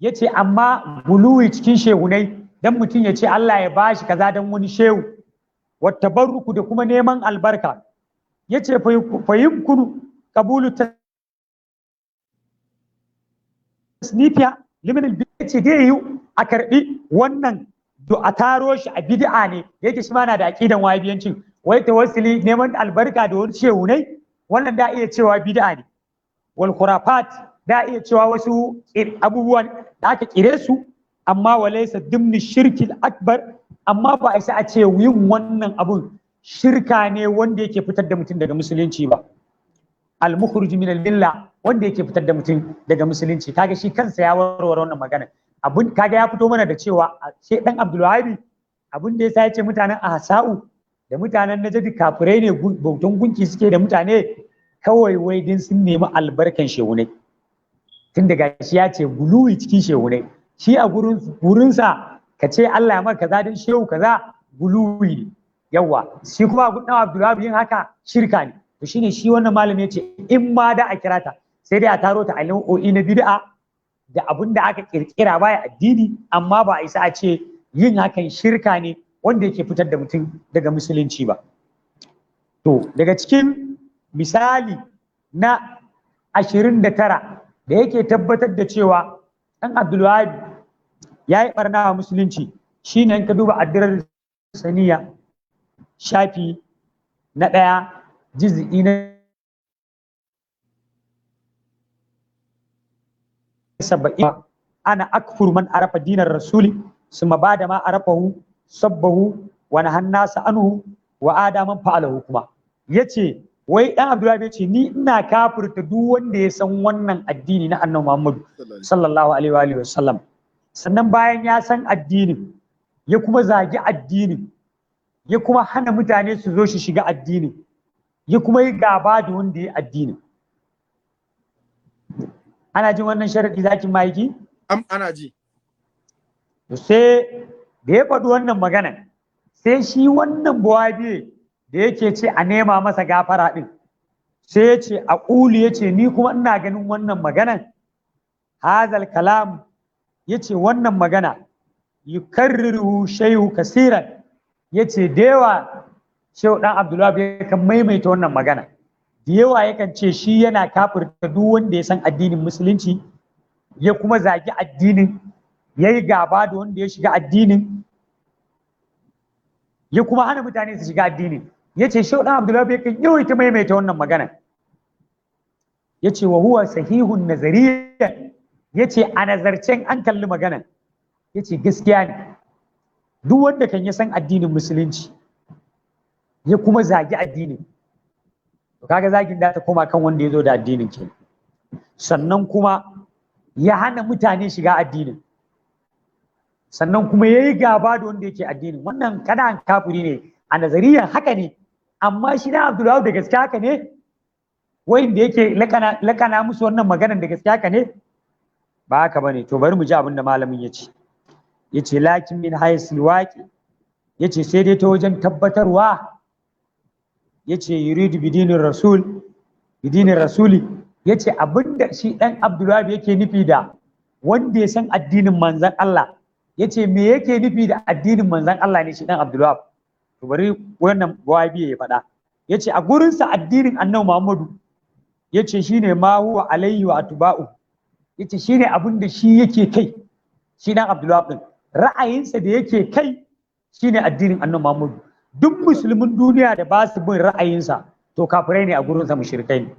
yace amma guluwi cikin shehunai dan mutum ya ce Allah ya bashi kaza dan wani shehu wat tabarruku da kuma neman albarka yace fa yumkunu qabulu tasnifiya limin albid'a ce dai a karbi wannan a taro shi a bid'a ne yake shi ma na da aqidan wahabiyancin wai tawassuli neman albarka da wani shehu ne wannan da iya cewa bid'a ne wal khurafat da iya cewa wasu abubuwan da aka kire su amma walaysa dimni shirkil akbar amma ba a isa a ce yin wannan abun shirka ne wanda yake fitar da mutum daga musulunci ba al mukhruj min al milla wanda yake fitar da mutum daga musulunci kaga shi kansa ya warware wannan magana abun kaga ya fito mana da cewa ce dan Abdulwahabi abun da yasa yace mutanen Ahsa'u da mutanen Najd kafirai ne bautan gunki suke da mutane kawai wai din sun nemi albarkan shehunai tun daga shi ya ce guluwi cikin shehunai shi a gurinsa ka ce Allah ya maka kaza din shehu kaza guluwi ne yawa shi kuma a gurin Abdulwahabi yin haka shirka ne to shine shi wannan malami ya ce in ma da a kirata sai dai a taro ta al'o'i na bid'a da abin da aka kirkira baya addini amma ba a isa a ce yin hakan shirka ne wanda yake fitar da mutum daga musulunci ba to daga cikin misali na 29 da yake tabbatar da cewa ɗan Abdulwahabi ya yi ɓarna a musulunci shine in ka duba addirar saniya shafi na 1 juz'i na 70 ana akfur man arafa dinar rasuli summa bada ma arafahu sabbahu wa nahannasa anhu wa adaman fa'alahu kuma yace wai dan Abdulwahabi yace ni ina kafirta duk wanda ya san wannan addini na Annabi Muhammad sallallahu alaihi wa alihi wasallam sannan bayan ya san addinin ya kuma zagi addinin ya kuma hana mutane su zo shi shiga addinin ya kuma yi gaba da wanda ya addinin ana jin wannan sharadi zakin maiki ana ji sai da ya faɗi wannan magana sai shi wannan buwabi da yake ce a nema masa gafara ɗin sai ya ce a ƙuli ya ce ni kuma ina ganin wannan maganan hazal kalam ya ce wannan magana yukarriru shayu kasiran ya ce da yawa shehu ɗan Abdulwahabi ya kan maimaita wannan magana da yawa yakan ce shi yana kafirta duk wanda ya san addinin musulunci ya kuma zagi addinin ya yi gaba da wanda ya shiga addinin ya kuma hana mutane su shiga addinin ya ce shau ɗan Abdulwahabi yakan yawaita maimaita wannan magana ya ce wa huwa sahihun nazariya ya ce a nazarcen an kalli magana ya ce gaskiya ne duk wanda kan ya san addinin musulunci ya kuma zagi addinin to kaga zagin da ta koma kan wanda ya zo da addinin ke sannan kuma ya hana mutane shiga addinin sannan kuma ya yi gaba da wanda yake addinin wannan kana kafiri ne a nazariyan haka ne amma shi na Abdulwahabi da gaske haka ne wanda yake lakana musu wannan maganan da gaske haka ne ba haka bane to bari mu ji abin da malamin ya ce ya ce lakin min haisul waqi ya ce sai dai ta wajen tabbatarwa ya ce yuridu bidinin rasuli ya ce abinda shi ɗan Abdulwahabi yake nufi da wanda ya san addinin manzan Allah ya ce me yake nufi da addinin manzan Allah ne shi ɗan Abdulwahabi to bari wannan Wahabi ya faɗa ya ce a gurinsa addinin Annabi Muhammadu ya ce shine ma huwa alayhi wa atba'u ya ce shine abin da shi yake kai shi ɗan Abdulwahabi din ra'ayinsa da yake kai shine addinin Annabi Muhammadu duk musulmin duniya da ba su bin ra'ayinsa to kafirai ne a gurinsa mushrikai ne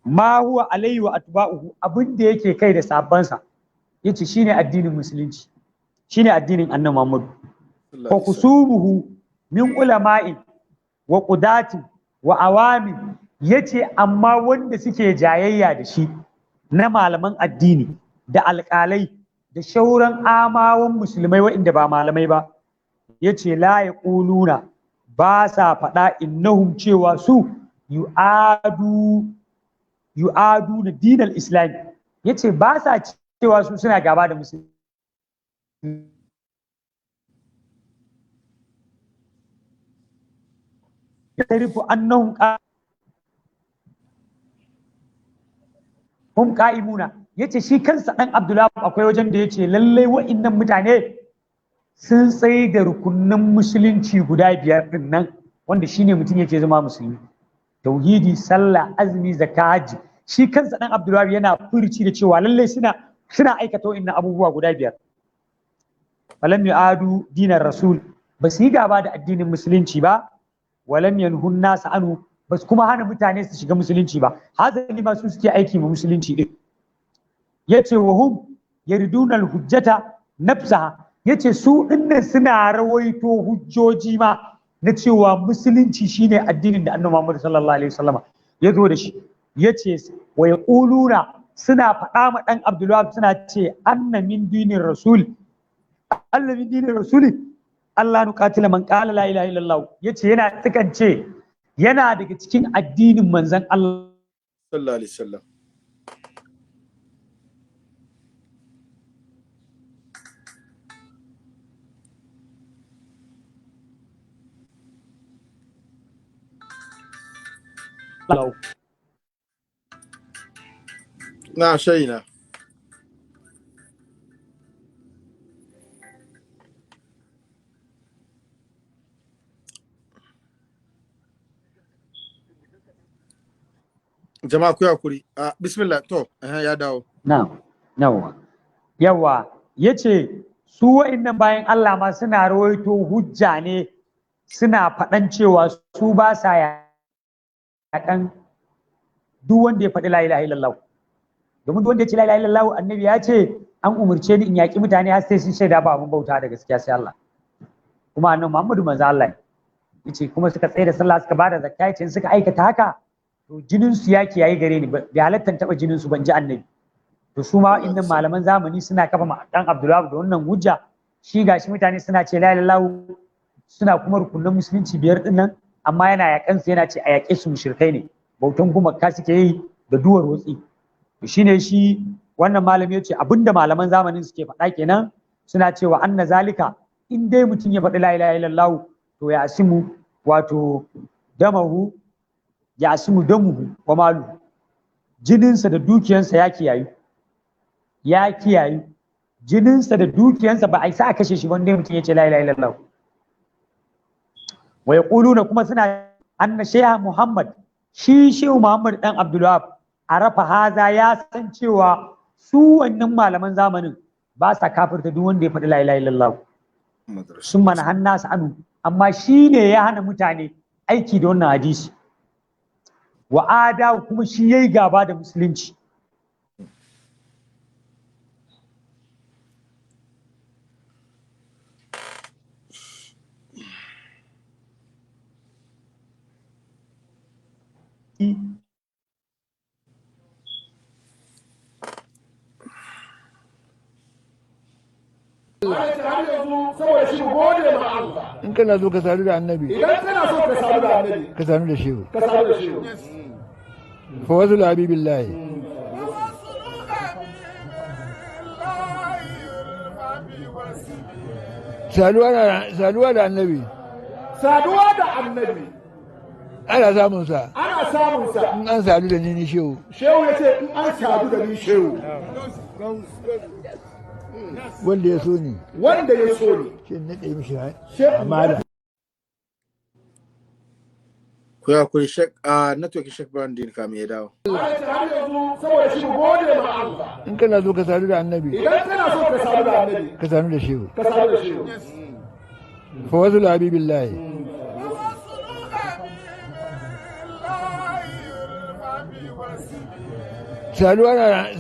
ma huwa alayhi wa atba'uhu abin da yake kai da sabansa yace shine addinin musulunci, shine addinin annabi Muhammad. sallallahu Fa alaihi wasallam. kusubuhu min ulama'in wa qudatin wa awamin, yace amma wanda suke jayayya da shi na malaman addini da alƙalai da shauran amawan musulmai waɗanda ba malamai ba, yace la yaquluna, ba sa faɗa innahum cewa su yu'adu na dinal islami, yace ba sa cewa su suna gaba da musulmi. yarifu annahum hum qa'imuna, yace shi kansa dan Abdullahi akwai wajen da yace lallai wa'innan mutane sun tsaye da rukunnan musulunci guda 5 din nan, wanda shine mutum yake zama musulmi: tauhidi, sallah, azumi, zakka, haji. Shi kansa dan Abdullahi yana furci da cewa lallai suna aikata wa'innan abubuwa guda 5. falam yu'adu dinar rasul, ba su yi gaba da addinin musulunci ba. walam yanhun nasu anhu, ba su kuma hana mutane su shiga musulunci ba, hazali ma su suke aiki ma musulunci din. yace wa hum yariduna hujjata nafsaha, yace su dinnan suna rawaito hujjoji ma na cewa musulunci shine addinin da annabi Muhammad sallallahu alaihi wasallama ya zo da shi. yace wa yaquluna, suna faɗa ma dan Abdulwahab suna ce anna min dinin rasul, Allah min dinin rasuli Allah nuqatila man qala la ilaha illallah, yace yana tukan ce yana daga cikin addinin manzon Allah sallallahu alaihi wasallam. na shaina jama'a ku hakuri. Bismillah, to ya dawo. yawa yace su wa'annan bayan Allah ma suna rawaito hujja ne, suna faɗan cewa su ba sa yaƙan duk wanda ya faɗi la ilaha illallah, domin duk wanda ya ce la ilaha illallah annabi ya ce an umurce ni in yaƙi mutane har sai sun shaida ba abun bauta da gaskiya sai Allah, kuma annabi Muhammadu manzo Allah yace kuma suka tsaye da sallah suka bada zakka, yace suka aikata haka to jinin su ya kiyaye gare ni, bai halattan taba jinin su, ban ji annabi. To su ma innan malaman zamani suna kafa dan Abdullahi da wannan hujja, shi gashi mutane suna ce la ilaha illallah, suna kuma rukunin musulunci 5 din nan, amma yana yakan su, yana ce a yaƙe su mushrikai ne, bautan gumaka suke yi da duwar wutsi. To shine shi wannan malami yace abinda malaman zamanin suke faɗa kenan, suna cewa anna zalika, in dai mutum ya faɗi la ilaha illallah to ya asimu, wato damahu ya asimu damuhu wa malu, jininsa da dukiyansa ya kiyayu jininsa da dukiyansa ba a isa a kashe shi wanda mutum ya ce la ilaha illallah. wa yaquluna, kuma suna anna sheha Muhammad, shi shehu Muhammad dan Abdulwahab arafa haza, ya san cewa su wannan malaman zamanin ba sa kafirta duk wanda ya faɗi la ilaha illallah, sun mana hannasa anu, amma shi ne ya hana mutane aiki da wannan hadisi. wa ada, kuma shi yayi gaba da musulunci. in kana so ka sadu da annabi, idan kana so ka sadu da annabi, ka sadu da shehu. ka sadu da shehu. fa wasu habibillahi, saduwa da annabi, saduwa da annabi ana samun sa ana samun sa in an sadu da ni shehu. shehu ya ce in an sadu da ni shehu, wanda ya so ni, wanda ya so ni, shi na ɗaya mishi shehu amana. Ku hakuri shek network shek Brandin kamin ya dawo. har yanzu saboda shi gode ma Allah. in kana so ka sadu da annabi, Idan kana so ka sadu da annabi, ka sadu da shehu. ka sadu da shehu. fa wasu habibillahi,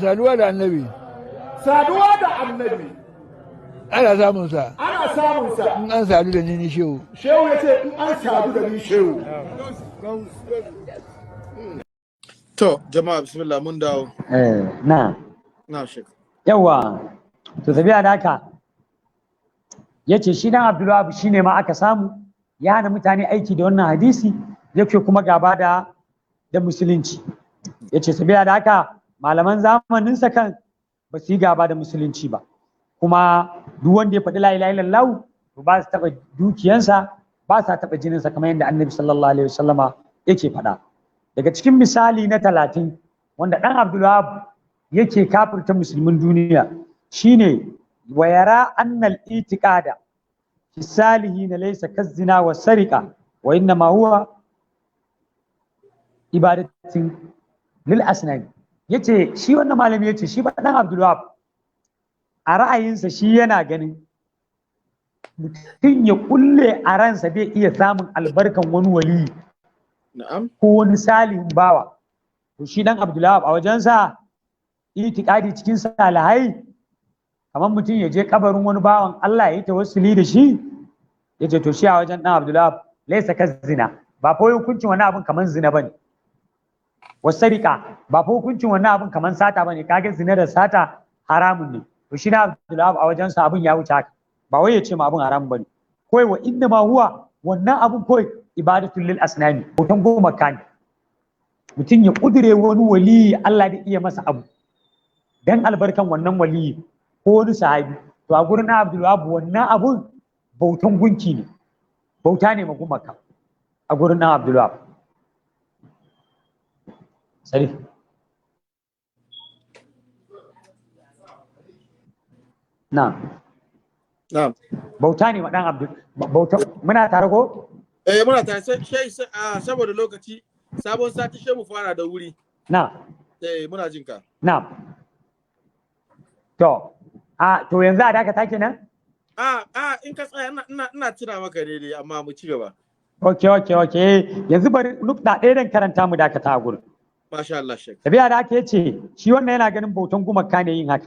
saduwa da annabi, saduwa da annabi ana samun sa ana samun sa in an sadu da ni shehu. shehu ya ce in an sadu da ni shehu. To jama'a bismillah mun dawo. na Shek. yawa to tafiya da haka yace shi dan Abdulwahab shine ma aka samu ya hana mutane aiki da wannan hadisi yake kuma gaba da musulunci. Yace tafiya da haka malaman zamanin sa kan ba su yi gaba da musulunci ba, kuma duk wanda ya faɗi la ilaha illallah to ba su taɓa dukiyansa, ba sa taɓa jininsa kamar yadda annabi sallallahu alaihi wasallama yake faɗa. Daga cikin misali na 30 wanda ɗan Abdulwahab yake kafirta musulmin duniya shine wa yara annal itiqada fi salihin laysa kazzina wa sariqa wa inna ma huwa ibadatin lil asnam. Yace shi wannan malami yace shi ba ɗan Abdulwahab a ra'ayinsa shi yana ganin mutum ya kulle a ransa bai iya samun albarkan wani wali ko wani salihin bawa, to shi dan Abdulwahab a wajensa itikadi cikin salihai kamar mutum ya je kabarin wani bawan Allah ya yi tawassuli da shi, ya ce to shi a wajen dan Abdulwahab laisa ka zina, ba fa hukuncin wani abin kamar zina bane, wasarika ba fa hukuncin wani abin kamar sata bane, kage zina da sata haramun ne, to shi na Abdulwahab a wajensa abin ya wuce haka, ba wai ya ce ma abin haramun bane, koi wa inna ma huwa wannan abin koi ibadatul lil asnami, hoton goma kan mutum ya kudure wani wali Allah da iya masa abu dan albarkan wannan wali ko wani sahabi, to a gurin Abdulwahab wannan abun bautan gunki ne, bauta ne ma gumaka a gurin Abdulwahab. Sarif na bauta ne ma dan Abdul bauta. Muna tare ko? Muna tare sai saboda lokaci sabon sati sai mu fara da wuri. Muna jin ka. To yanzu a dakata kenan? In ka tsaya ina tuna maka ne dai amma mu ci gaba. Okay. Yanzu bari nukta ɗaya dan karanta mu dakata a gurin. Masha Allah Sheikh. Tabiya da aka yace shi wannan yana ganin bautan gumaka ne yin haka.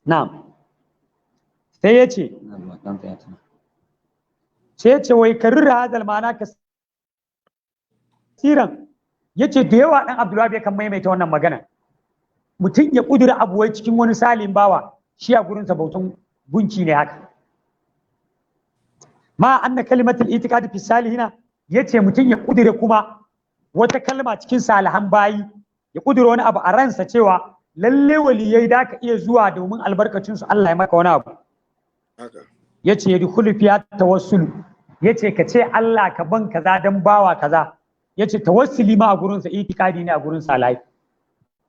Na'am. Sai ya ce wai karir hadal ma'ana kasiran, yace da yawa dan Abdulwahab ya kan maimaita wannan magana, mutum ya kudura abu wai cikin wani salin bawa shi a gurinsa bautan gunki ne haka. Ma anna kalimatul itiqad fi salihina, yace mutum ya kudure kuma wata kalma cikin salihan bayi, ya kudura wani abu a ransa cewa lalle waliyai da ka iya zuwa domin albarkacin su Allah ya maka wani abu. Yace yadkhulu fi tawassul, yace ka ce Allah ka ban kaza dan bawa kaza, yace tawassuli ma a gurin sa itiqadi ne a gurin salihai,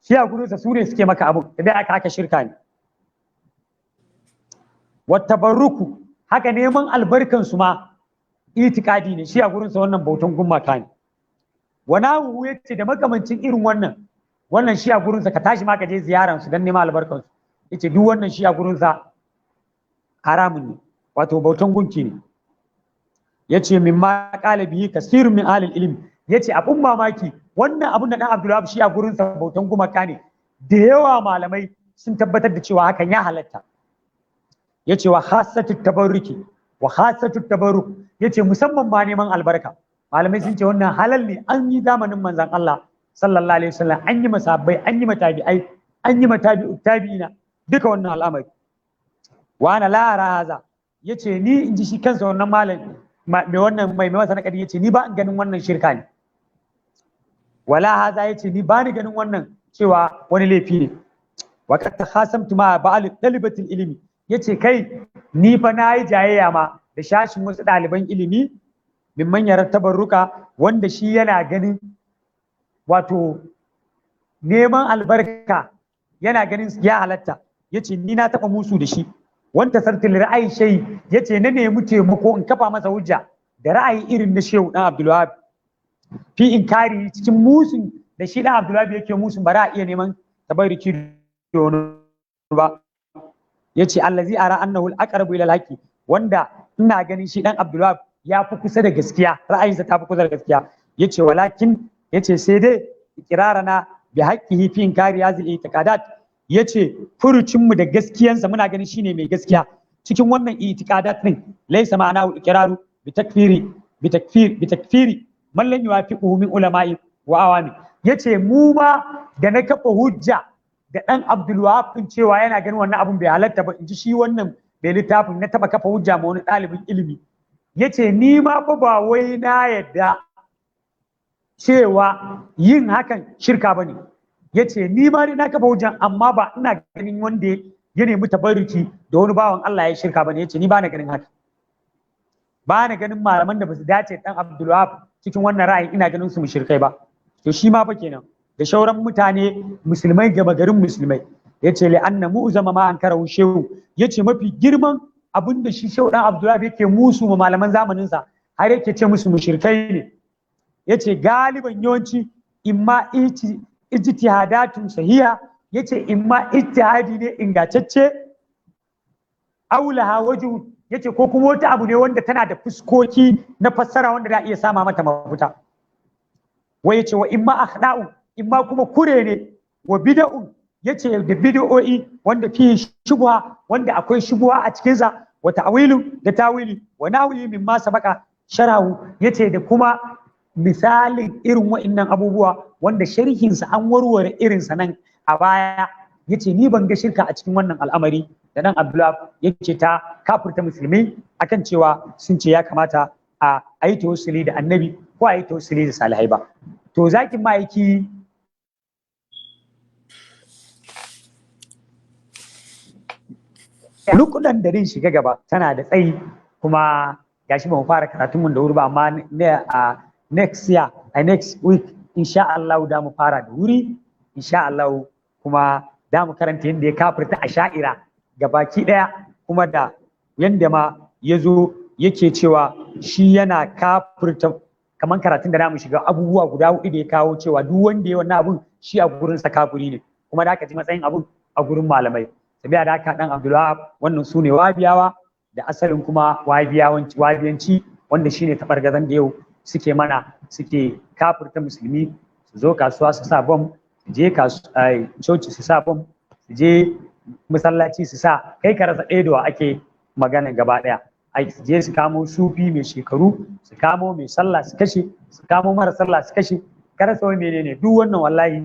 shi a gurin sa sune suke maka abu da aka haka shirka ne. Wa tabarruku, haka neman albarkan su ma itiqadi ne, shi a gurin sa wannan bautan gumaka ne. Wanahu yace da makamancin irin wannan shi a gurin sa ka tashi ma ka je ziyaran su dan neman albarkan su, yace duk wannan shi a gurin sa haramun ne, wato bautan gunki ne. Yace mimma qala bihi kasirun min ahli ilm, yace abun mamaki wannan abun da dan Abdulwahab shi a gurin sa bautan gumaka ne, da yawa malamai sun tabbatar da cewa hakan ya halatta. Yace wa khassatut tabarruki wa khassatut tabarruk, yace musamman ma neman albarka, malamai sun ce wannan halal ne, an yi zamanin manzon Allah sallallahu alaihi wasallam, an yi masabbai, an yi matabi'ai, an yi matabi'ut tabi'ina, duka wannan al'amari. Wa ana la ara haza, yace ni inji shi kansa wannan malam mai wannan mai masa nakadi, yace ni ba in ganin wannan shirka ne. Wala haza, yace ni ba ni ganin wannan cewa wani laifi ne. Wa qad takhasamtu ma ba'al talibatil ilmi, yace kai ni fa nayi jayayya ma da shashin wasu ɗaliban ilimi mimman yarar tabarruka, wanda shi yana ganin wato neman albarka yana ganin ya halatta, yace ni na taɓa musu da shi. Wanta sartil ra'ayi shay, yace na nemi taimako in kafa masa hujja da ra'ayi irin na Shehu dan Abdulwahab fi inkari, cikin musun da shi dan Abdulwahab yake musun ba za iya neman tabarruki ba. Yace allazi ara annahu al-aqrabu ila al-haqi, wanda ina ganin shi dan Abdulwahab ya fi kusa da gaskiya, ra'ayinsa ta fi kusa da gaskiya. Yace walakin yace sai dai iqrarana bi haqqihi fi inkari hadhihi itiqadat yace furucin mu da gaskiyansa muna ganin shine mai gaskiya cikin wannan itiqadat din laysa ma'ana iqraru bi takfiri man lan yuwafiquhu min ulama'i wa awami yace mu ma da na kafa hujja da dan Abdulwahab din cewa yana ganin wannan abun bai halatta ba inji shi wannan bai littafin na taba kafa hujja ma wani ɗalibin ilimi yace ni ma fa ba wai na yadda cewa yin hakan shirka bane yace ni ma na kafa hujjan amma ba ina ganin wanda ya nemi tabarruki da wani bawan Allah ya shirka bane yace ni ba na ganin haka ba na ganin malaman da ba su dace dan Abdulwahab cikin wannan ra'ayin ina ganin su mushrikai ba to shi ma fa kenan da shauran mutane musulmai gaba garin musulmai yace li anna mu'zama ma an karahu shehu yace mafi girman abin da shi shehu dan Abdulwahab yake musu ma malaman zamanin sa har yake ce musu mushrikai ne yace galiban yawanci imma ijtihadatun sahiha yace imma ijtihadi ne ingantacce aulaha wajhu yace ko kuma wata abu ne wanda tana da fuskoki na fassara wanda za a iya sama mata mafita wai yace wa imma akhda'u imma kuma kure ne wa bid'un yace da bid'o'i wanda fi shubha wanda akwai shubha a cikin sa wa ta'wilu da tawili wa nahwi mimma sabaka sharahu yace da kuma misalin irin wa'annan abubuwa wanda sharhin sa an warware irin sa nan a baya yace ni ban ga shirka a cikin wannan al'amari da dan Abdulwahab yace ta kafirta musulmi akan cewa sun ce ya kamata a yi tawassuli da annabi ko a yi tawassuli da salihai ba to zakin ma'aiki nukudan da din shiga gaba tana da tsayi kuma gashi ba mu fara karatun mun da wuri ba amma a next year a next week insha Allah da mu fara da wuri insha Allah kuma da mu karanta yadda ya kafirta a sha'ira gabaki daya kuma da yanda ma ya zo yake cewa shi yana kafirta kamar karatun da mu shiga abubuwa guda hudu da ya kawo cewa duk wanda ya wannan abun shi a gurin sa kafiri ne kuma da aka ji matsayin abun a gurin malamai sabiya da aka dan Abdulwahab wannan sune wahabiyawa da asalin kuma wahabiyanci wanda shine tabargazan da yau suke mana suke kafirta musulmi su zo kasuwa su sa bom su je coci su sa bom su je masallaci su sa kai ka rasa ɗaya ake magana gaba ɗaya ai su je su kamo sufi mai shekaru su kamo mai sallah su kashe su kamo mara sallah su kashe ka rasa wai menene duk wannan wallahi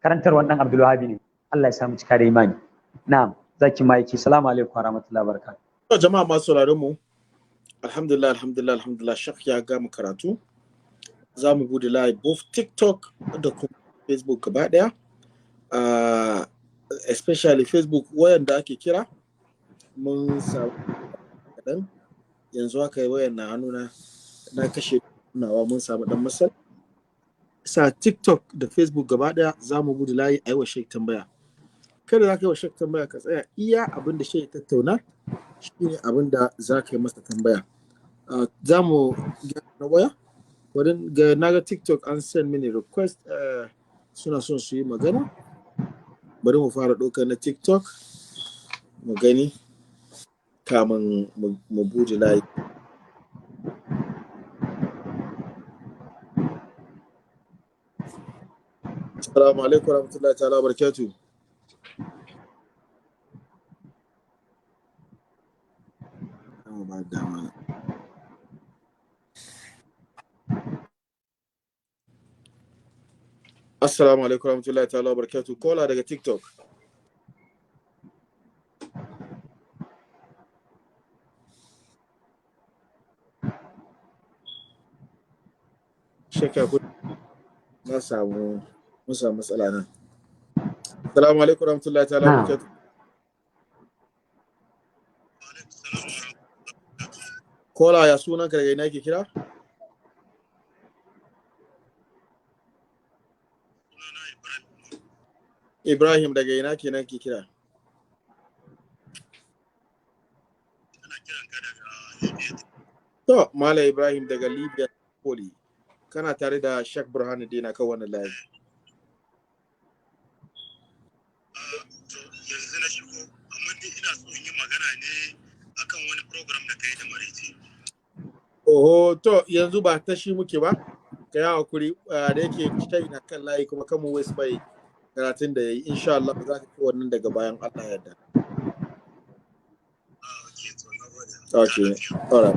karantar wannan Abdulwahabi ne Allah ya samu cika da imani na'am zaki maiki assalamu alaikum warahmatullahi wabarakatuh to jama'a masu sauraron mu alhamdulillah shak ya gama karatu za mu bude live both TikTok da kuma Facebook gaba daya especially Facebook wayanda ake kira mun samu kadan yanzu haka yi wayan na hannuna na kashe nawa mun samu dan masal sa TikTok da Facebook gaba daya za mu bude layi a yi wa shek tambaya kada za ka yi wa shek tambaya ka tsaya iya abin da shek tattauna shine abin da za ka yi masa tambaya za mu gyara na waya wadin ga naga TikTok an send mini request suna son su yi magana bari mu fara ɗaukar na TikTok mu gani kamun mu buɗe layi. Assalamu alaikum warahmatullahi ta'ala barakatuh. Assalamu alaikum warahmatullahi ta'ala barakatuh. Kola daga TikTok. Shekara ku na samu matsala nan. Assalamu alaikum warahmatullahi ta'ala barakatuh. Kola ya sunan ka daga ina ke kira? Ibrahim daga ina kenan ke kira? To, Mala Ibrahim daga Libya Poli. Kana tare da Sheikh Burhanuddin kan wannan layi. Yanzu na shigo, amma dai ina so in yi magana ne akan wani program da kai da maraice. Oho, to yanzu ba ta shi muke ba. ka yi hakuri da yake shayi na kan layi kuma kan mu wasu bai karatun da yayi insha Allah za ka ci wannan daga bayan Allah yarda. Okay, all right.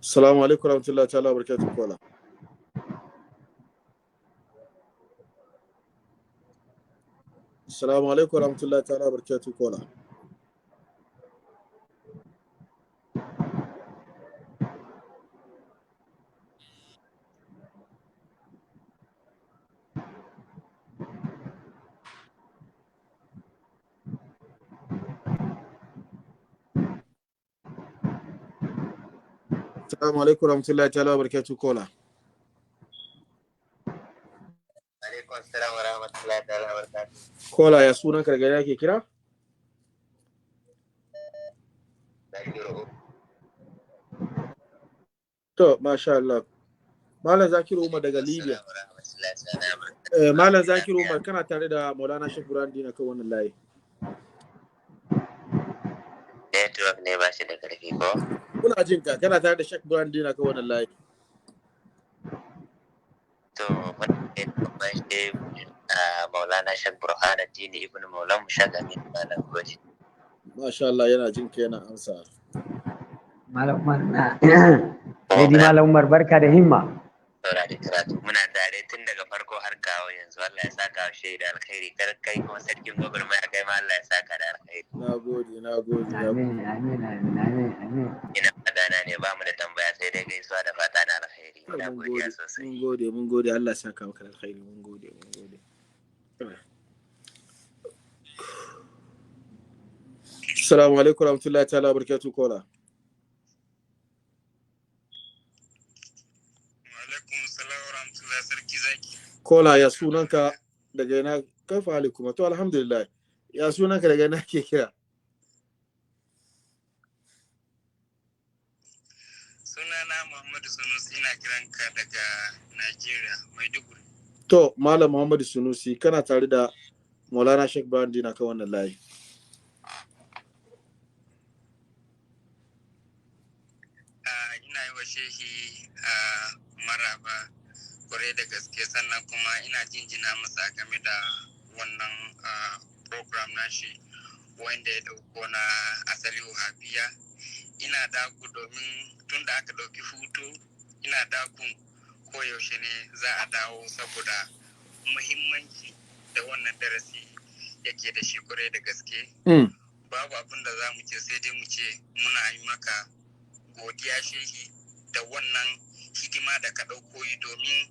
Assalamu alaikum warahmatullahi ta'ala barakatuh kola. Assalamu alaikum warahmatullahi ta'ala barakatuh kola. Assalamu alaikum warahmatullahi ta'ala barakatuh kola. Alaikum assalam warahmatullahi ta'ala barakatuh. Kola ya sunan ka daga yake kira? To, masha Allah. Malam Zakiru Umar daga Libya. Malam Zakiru Umar kana tare da Maulana Sheikh Burandi na kan wannan layi. Network ne ba shi da karfi ko? Kuna jin ka kana tare da Sheikh Burandi na kan wannan layi. To, wannan ne babban shi Maulana Sheikh Burhanuddin ibn Maulan Mushagami Malam Goji. Masha Allah yana jin ka yana amsa. Malam Umar barka da himma. Saurari karatu muna tare tun daga farko har kawo yanzu Allah ya saka shi da alkhairi kar kai kuma sarkin gobar mai kai ma Allah ya saka da alkhairi. Nagode. Amin. Ina fadana ne ba mu da tambaya sai dai gaisuwa da fata na alkhairi. Ina godiya sosai. Mun gode Allah ya saka maka da alkhairi mun gode. Assalamu alaikum warahmatullahi ta'ala barakatuh kola. Kola ya sunanka daga ina kafa alaikum to alhamdulillah ya sunanka daga ina ke kira sunana Muhammadu Sunusi ina kiranka daga Nigeria Maiduguri to Malam Muhammadu Sunusi kana tare da Maulana Sheikh Burandi na kan wannan layi ina yi wa shehi maraba kwarai da gaske sannan kuma ina jinjina masa game da wannan program nashi wanda ya dauko na asali wahabiyya ina daku domin tun da aka dauki hutu ina dakun koyaushe ne za a dawo saboda muhimmanci da wannan darasi yake da shi kwarai da gaske babu abin da za mu ce sai dai mu ce muna yi maka godiya shehi da wannan hidima da ka ɗauko yi domin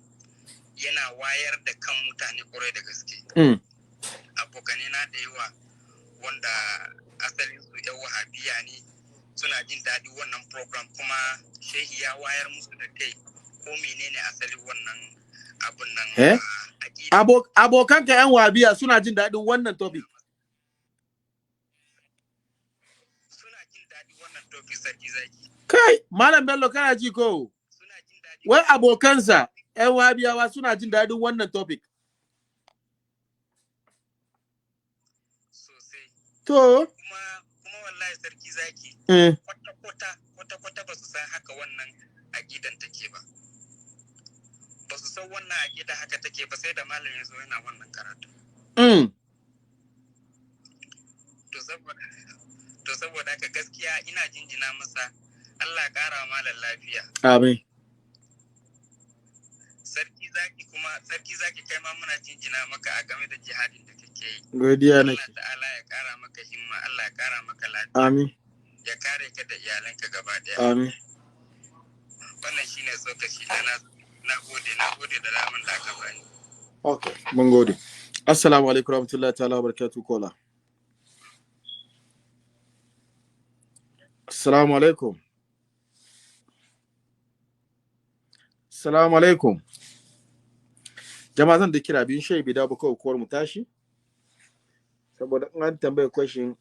yana wayar da kan mutane kwarai da gaske. Abokanai na da yawa wanda asalin su yan wahabiyya ne suna jin daɗi wannan program kuma shehi ya wayar musu da kai ko menene asalin wannan abun nan. Abokanka yan wahabiyya suna jin daɗin wannan topic. Suna jin daɗi wannan topic sarki zaki. Kai, Malam Bello kana ji ko? Wai abokansa ‘yan wahabiyawa suna jin daɗin wannan topic. Sosai. To? Kuma wallahi sarki zaki. Kwata-kwata ba su san haka wannan aƙidan take ba. Ba su san wannan aƙida haka take ba sai da malam ya zo yana wannan karatu. To saboda haka gaskiya ina jinjina masa Allah ƙara malam lafiya. Amin. Sarki zaki kai ma muna jinjina maka a game da jihadin da kake yi. Godiya nake. Allah ta'ala ya ƙara maka himma, Allah ya ƙara maka lafiya. Amin. Ya kare ka da iyalanka gaba ɗaya. Amin. Wannan shine tsokaci na gode da ramin da aka bani. Okay, mun gode. Assalamu alaikum warahmatullahi ta'ala wabarakatuh kola. Assalamu alaikum. Assalamu alaikum. Jama'a zan da kira biyun shai bida ba kawai kowar mu tashi. Saboda in an tambaye question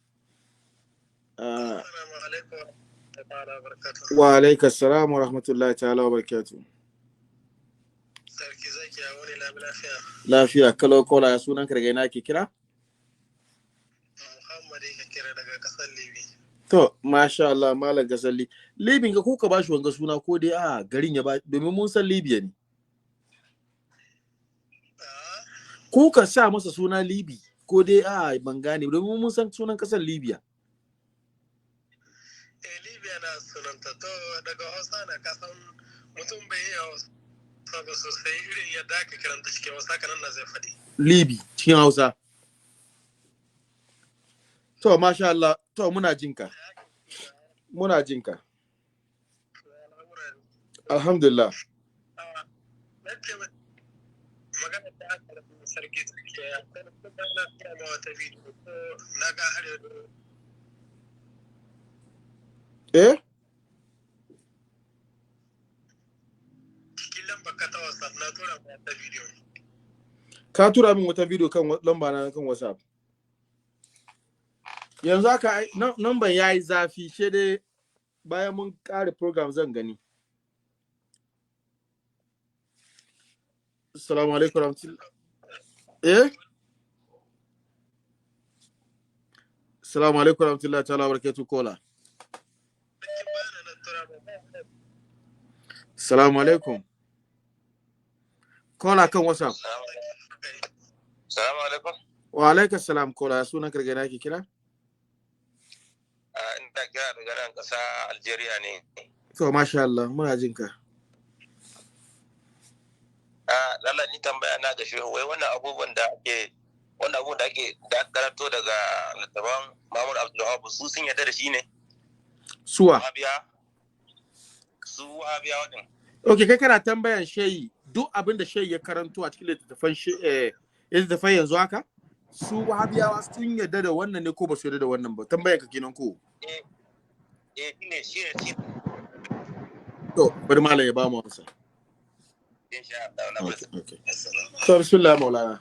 wa alaikum assalam wa rahmatullahi ta'ala wa barakatuh. Lafiya kalau kola ya sunan ka daga ina ke kira? Muhammad yake kira daga kasar Libi. To, masha Allah, malam kasar Libin ga ko ka bashi wanga suna ko dai a garin ya ba domin mun san Libya ne. Ko ka sa masa suna Libi ko dai a ban gane domin mun san sunan kasar Libya. Libya na sunanta to daga Hausa na kasan mutum bai yi Hausa ba sosai irin yadda aka kiranta cikin Hausa kanan na zai faɗi. Libi cikin Hausa. To, masha Allah, to muna jinka. Muna jinka. Alhamdulillah. Magana ta aka sarki take ya kuma na kama wata bidiyo ko na ga har yau. Cikin lamba ka ta WhatsApp na tura ma wata bidiyo. Ka tura min wata bidiyo kan lamba na kan WhatsApp. Yanzu haka number yayi zafi she dai bayan mun kare program zan gani. Assalamu alaikum warahmatullahi. Assalamu alaikum warahmatullahi ta'ala barakatuh kola. Assalamu alaikum. Kola kan WhatsApp. Assalamu alaikum. Wa alaikum salam kola sunan karga nake kira? Ina kira daga nan ƙasa Algeria ne. To masha Allah muna jin ka. Allah ni tambaya na ga shehu wai wannan abubuwan da ake da karanto daga littafin Muhammad Abdulwahabi su sun yarda da shi ne? Suwa? Su wahabiya wadin. Okay, kai kana tambayan shehi duk abin da shehi ya karanto a cikin littafin yanzu haka? Su wahabiyawa sun yarda da wannan ne ko ba su yarda da wannan ba? Tambayan ka kenan ko? Shi ne. To, bari malam ya ba mu amsa. Insha Allah. Okay. So, bismillah maulana.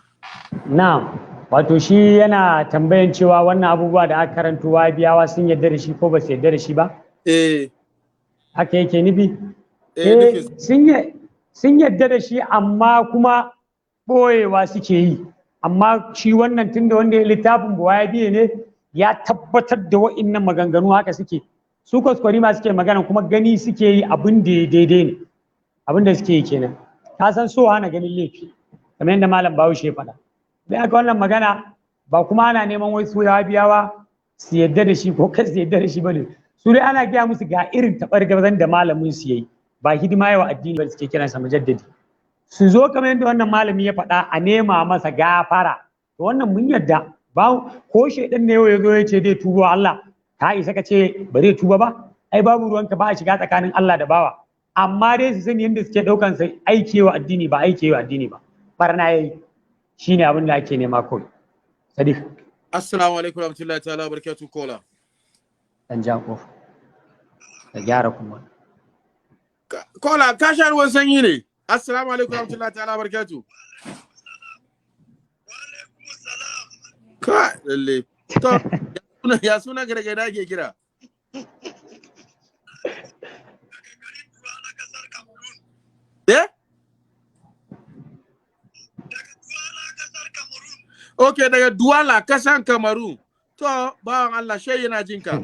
Na'am, wato shi yana tambayan cewa wannan abubuwa da aka karanto wahabiyawa sun yarda da shi ko ba su yarda da shi ba? Haka yake nufi? Sun yarda da shi amma kuma ɓoyewa suke yi. Amma shi wannan tunda wanda ya littafin wahabiya ne ya tabbatar da wa'innan maganganu haka suke. Su kwaskwari ma suke magana kuma gani suke yi abin da daidai ne. Abin da suke yi kenan. Ka san so hana ganin laifi. Kamar yadda Malam Bahaushe ya faɗa. Bai aka wannan magana ba kuma ana neman wai su wahabiyawa su yarda da shi ko kar su yarda da shi ba ne. Su dai ana gaya musu ga irin taɓargazan da malamin su yayi. Ba hidima yawa addini ba suke kiransa mujaddadi. Su zo kamar yadda wannan malami ya faɗa a nema masa gafara. To wannan mun yarda ba ko shedan ne ya zo ya ce zai tuba Allah ka isa ka ce ba zai tuba ba ai babu ruwanka ba a shiga tsakanin Allah da bawa amma dai su sani yadda suke ɗaukan sa aikewa addini ba aikewa addini ba barna yayi shine abin da ake nema kawai. Sadiq. Assalamu alaikum warahmatullahi ta'ala barakatuh kola. Dan jako. Da gyara kuma. Kola ka sha ruwan sanyi ne. Assalamu alaikum warahmatullahi ta'ala barakatuh. Ka lalle. To ya suna ga daga dake kira. Okay, daga Duwala kasan Kamaru. To bawan Allah shehi yana jinka.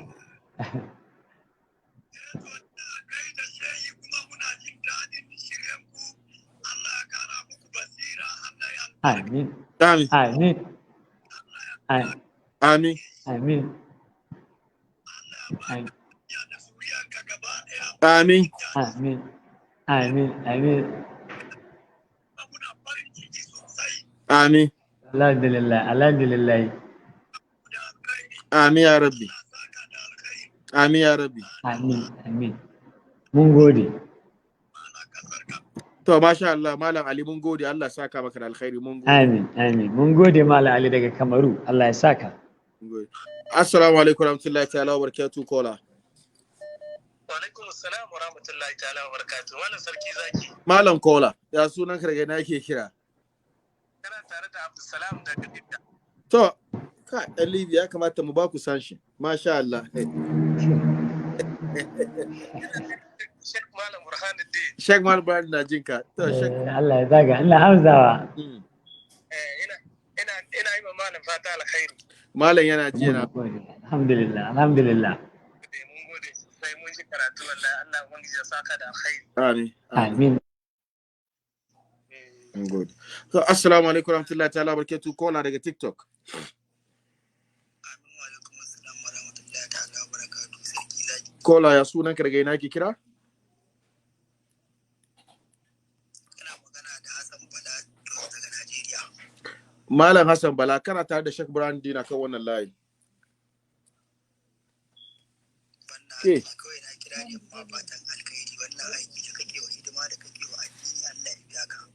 Amin. Amin. Amin. Amin. Amin. Amin. Amin. Amin. Amin. Amin. Alhamdulillah. Alhamdulillah. Amin ya Rabbi. Amin ya Rabbi. Amin. Amin. Mun gode. To masha Allah Malam Ali mun gode Allah saka maka da alkhairi mun gode. Amin. Amin. Mun gode Malam Ali daga Kamaru. Allah ya saka. Assalamu alaikum warahmatullahi ta'ala wa barakatuh kola. Wa alaikum assalam wa rahmatullahi ta'ala wa barakatuh. Malam sarki zaki. Malam kola ya sunan ka daga na yake kira. Kana tare da Abdulsalam daga Bidda. To ka dan Libya ya kamata mu ba ku san shi. Masha Allah. Sheikh Malam Burhanuddin. Sheikh Malam Burhanuddin na jinka. To Sheikh. Allah ya zaga, ina amsawa. Ina yi ma malam fata alkhairi. Malam yana ji yana. Alhamdulillah, alhamdulillah. Mun gode sai mun ji karatu wallahi Allah ubangiji ya saka da alkhairi. Amin. Amin. Mun gode. So assalamu alaikum warahmatullahi ta'ala barakatuh, kola daga TikTok. Amin wa alaikum assalam wa rahmatullahi ta'ala barakatuh. Sarki zaki. Kola ya sunan ka daga ina ki kira? Malam Hassan Bala, kana tare da Sheikh Burhanuddin kan wannan layi. Ke kawai na kira ne ma fatan alkhairi wannan aiki da kake wa hidima da kake wa addini Allah ya biya ka.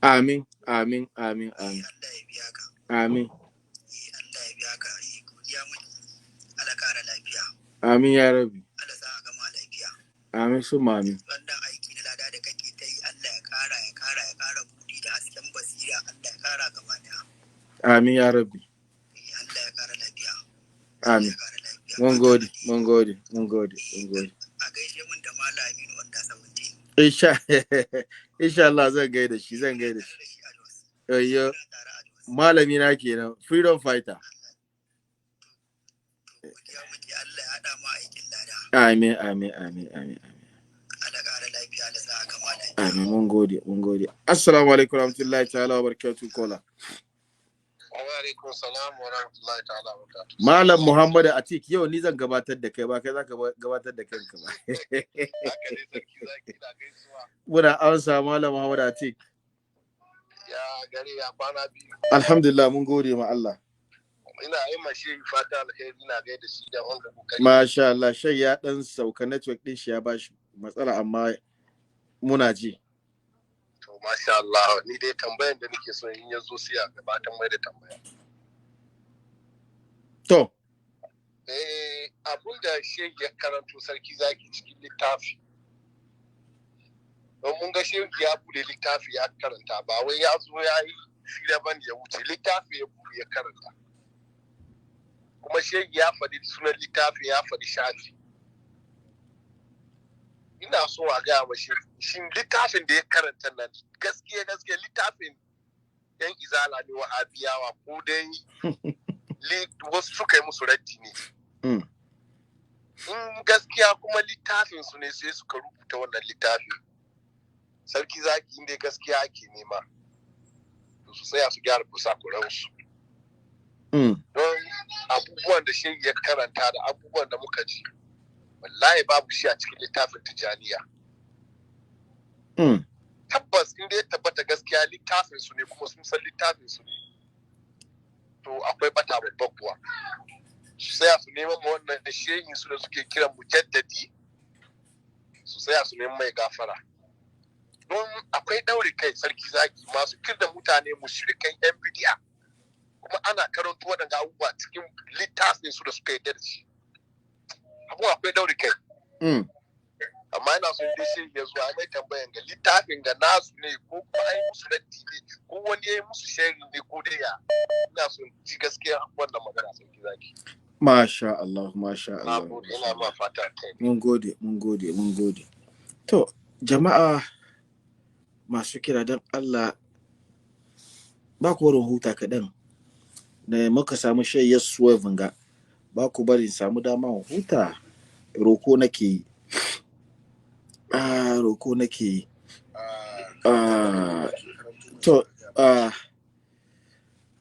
Amin, amin, amin, amin. Allah ya biya ka. Amin. Allah ya biya ka. Godiya miki. Allah kara lafiya. Amin ya Rabbi. Allah sa a gama lafiya. Amin su mami. Wannan aiki na lada da kake ta yi Allah ya kara buɗi da hasken basira Allah ya kara gaba daya. Amin ya Rabbi. Allah ya kara lafiya. Amin. Mun gode. A gaishe mun da malami wanda 17. Insha Allah zan gaida shi. Ayyo. Malami na kenan, freedom fighter. Allah ya hada mu aikin lada. Amin. Allah kara lafiya Allah sa a gama lafiya. Amin, mun gode. Assalamu alaikum warahmatullahi ta'ala wa barakatuh kola. Wa alaikum salam wa rahmatullahi ta'ala wa barakatuh. Malam Muhammadu Atik, yau ni zan gabatar da kai ba kai zaka gabatar da kanka ba. Haka ne sarki zaki da gaisuwa. Muna amsa Malam Muhammadu Atik. Ya gari ya kwana biyu. Alhamdulillah mun gode ma Allah. Ina yi mashi fata alheri ina gaida shi da wanda kokari. Masha Allah, shai ya dan sauka network din shi ya bashi matsala amma muna ji. To masha Allah, ni dai tambayan da nake so in yazo sai a gabatar mai da tambaya. To. Abun da shehi ya karanto sarki zaki cikin littafi. Don mun ga shehi ya bude littafi ya karanta ba wai ya zo ya yi fira bane ya wuce littafi ya bude ya karanta. Kuma shehi ya faɗi sunan littafi ya faɗi shafi. Ina so a gaya mashi shin littafin da ya karanta nan gaskiya littafin yan izala ne wahabiyawa ko dai wasu suka yi musu raddi ne. In gaskiya kuma littafin su ne sai suka rubuta wannan littafin. Sarki zaki inda gaskiya ake nema. Su tsaya su gyara kusakuransu. Don abubuwan da shi ya karanta da abubuwan da muka ji wallahi babu shi a cikin littafin Tijaniya. Tabbas inda ya tabbata gaskiya littafin su ne kuma sun san littafin su ne. To akwai bata babban kuwa. Su tsaya su neman wannan da shehin su da suke kiran mujaddadi su tsaya su neman mai gafara. Don akwai daure kai sarki zaki masu kirda mutane mushrikai yan bidiya. Kuma ana karanto waɗanda abubuwa cikin littafin su da suka yi da shi. Abubuwa akwai daure kai. Amma yana son dai sai ya zo a mai tambayan ga littafin ga nasu ne ko kuma ai musu raddi ne ko wani ya yi musu shari ne ko dai ya. Ina son ji gaskiya wannan magana sarki zaki. Masha Allah. Ina ma fata kai. Mun gode. To, jama'a masu kira don Allah ba ku wurin huta kaɗan. Da muka samu shayyar suwavin ga ba ku bari samu dama huta roko nake yi. To,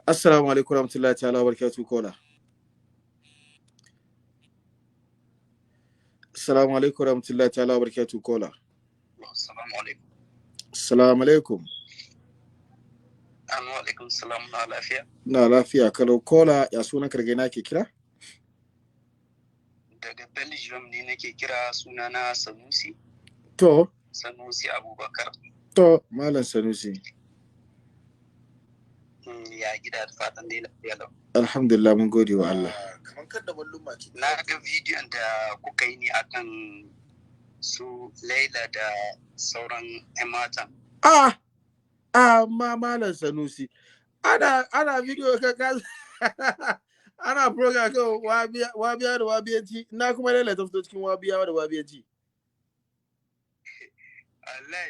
assalamu alaikum warahmatullahi ta'ala wabarakatuh kola. Assalamu alaikum warahmatullahi ta'ala wabarakatuh kola. Assalamu alaikum. Alaikum salam na lafiya. Na lafiya kalau kola ya sunan karge na ke kira? Daga Belgium ne nake kira sunana Sanusi. To. Sanusi Abubakar. To, Malam Sanusi. Ya gida da fatan dai lafiya lau. Alhamdulillah mun gode wa Allah. Na ga bidiyon da kuka yi ni akan su Laila da sauran 'yan matan. Ma Malam Sanusi. Ana video ka ana program kan wabiya da wabiyanci na kuma Laila ta fito cikin wabiyawa da wabiyanci. Allah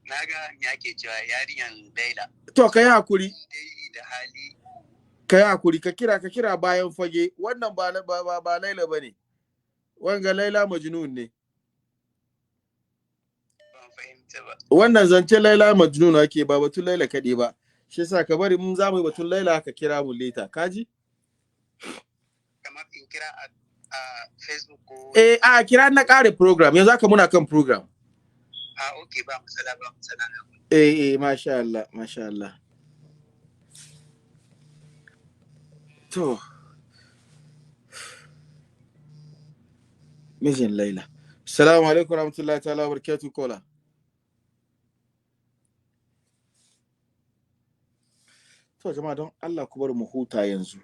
naga me ake cewa yariyan Laila to kai hakuri da hali kai hakuri ka kira bayan fage wannan ba Laila bane wanga Laila Majnun ne ban fahimta ba wannan zance Laila Majnun ake ba batun Laila kade ba shi yasa ka bari mun zamu batun Laila ka kira mu later kaji kamar in kira a Facebook ko kira na kare program yanzu haka muna kan program okay ba matsala masha Allah to mijin Laila assalamu alaikum warahmatullahi ta'ala wabarakatuh kola to jama'a don Allah ku bar mu huta yanzu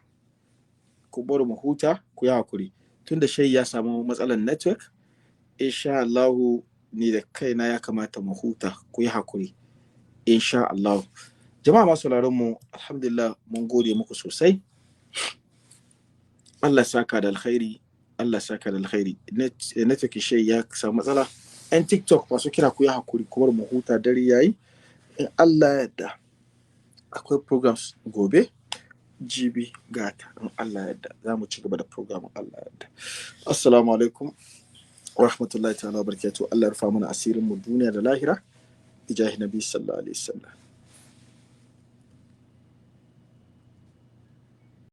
ku yi hakuri tunda shey ya samu matsalar network insha Allah ni da kaina ya kamata mu huta ku yi hakuri insha Allah jama'a masu sauraron mu alhamdulillah mun gode muku sosai Allah saka da alkhairi network shey ya samu matsala en TikTok masu kira ku yi hakuri ku bar mu huta dare yayi in Allah ya yarda akwai programs gobe jibi gata in Allah ya yarda za mu ci gaba da program Allah ya yarda assalamu alaikum wa rahmatullahi ta'ala wa barakatuh Allah ya rufa mana asirin mu duniya da lahira bijahi nabi sallallahu alaihi wasallam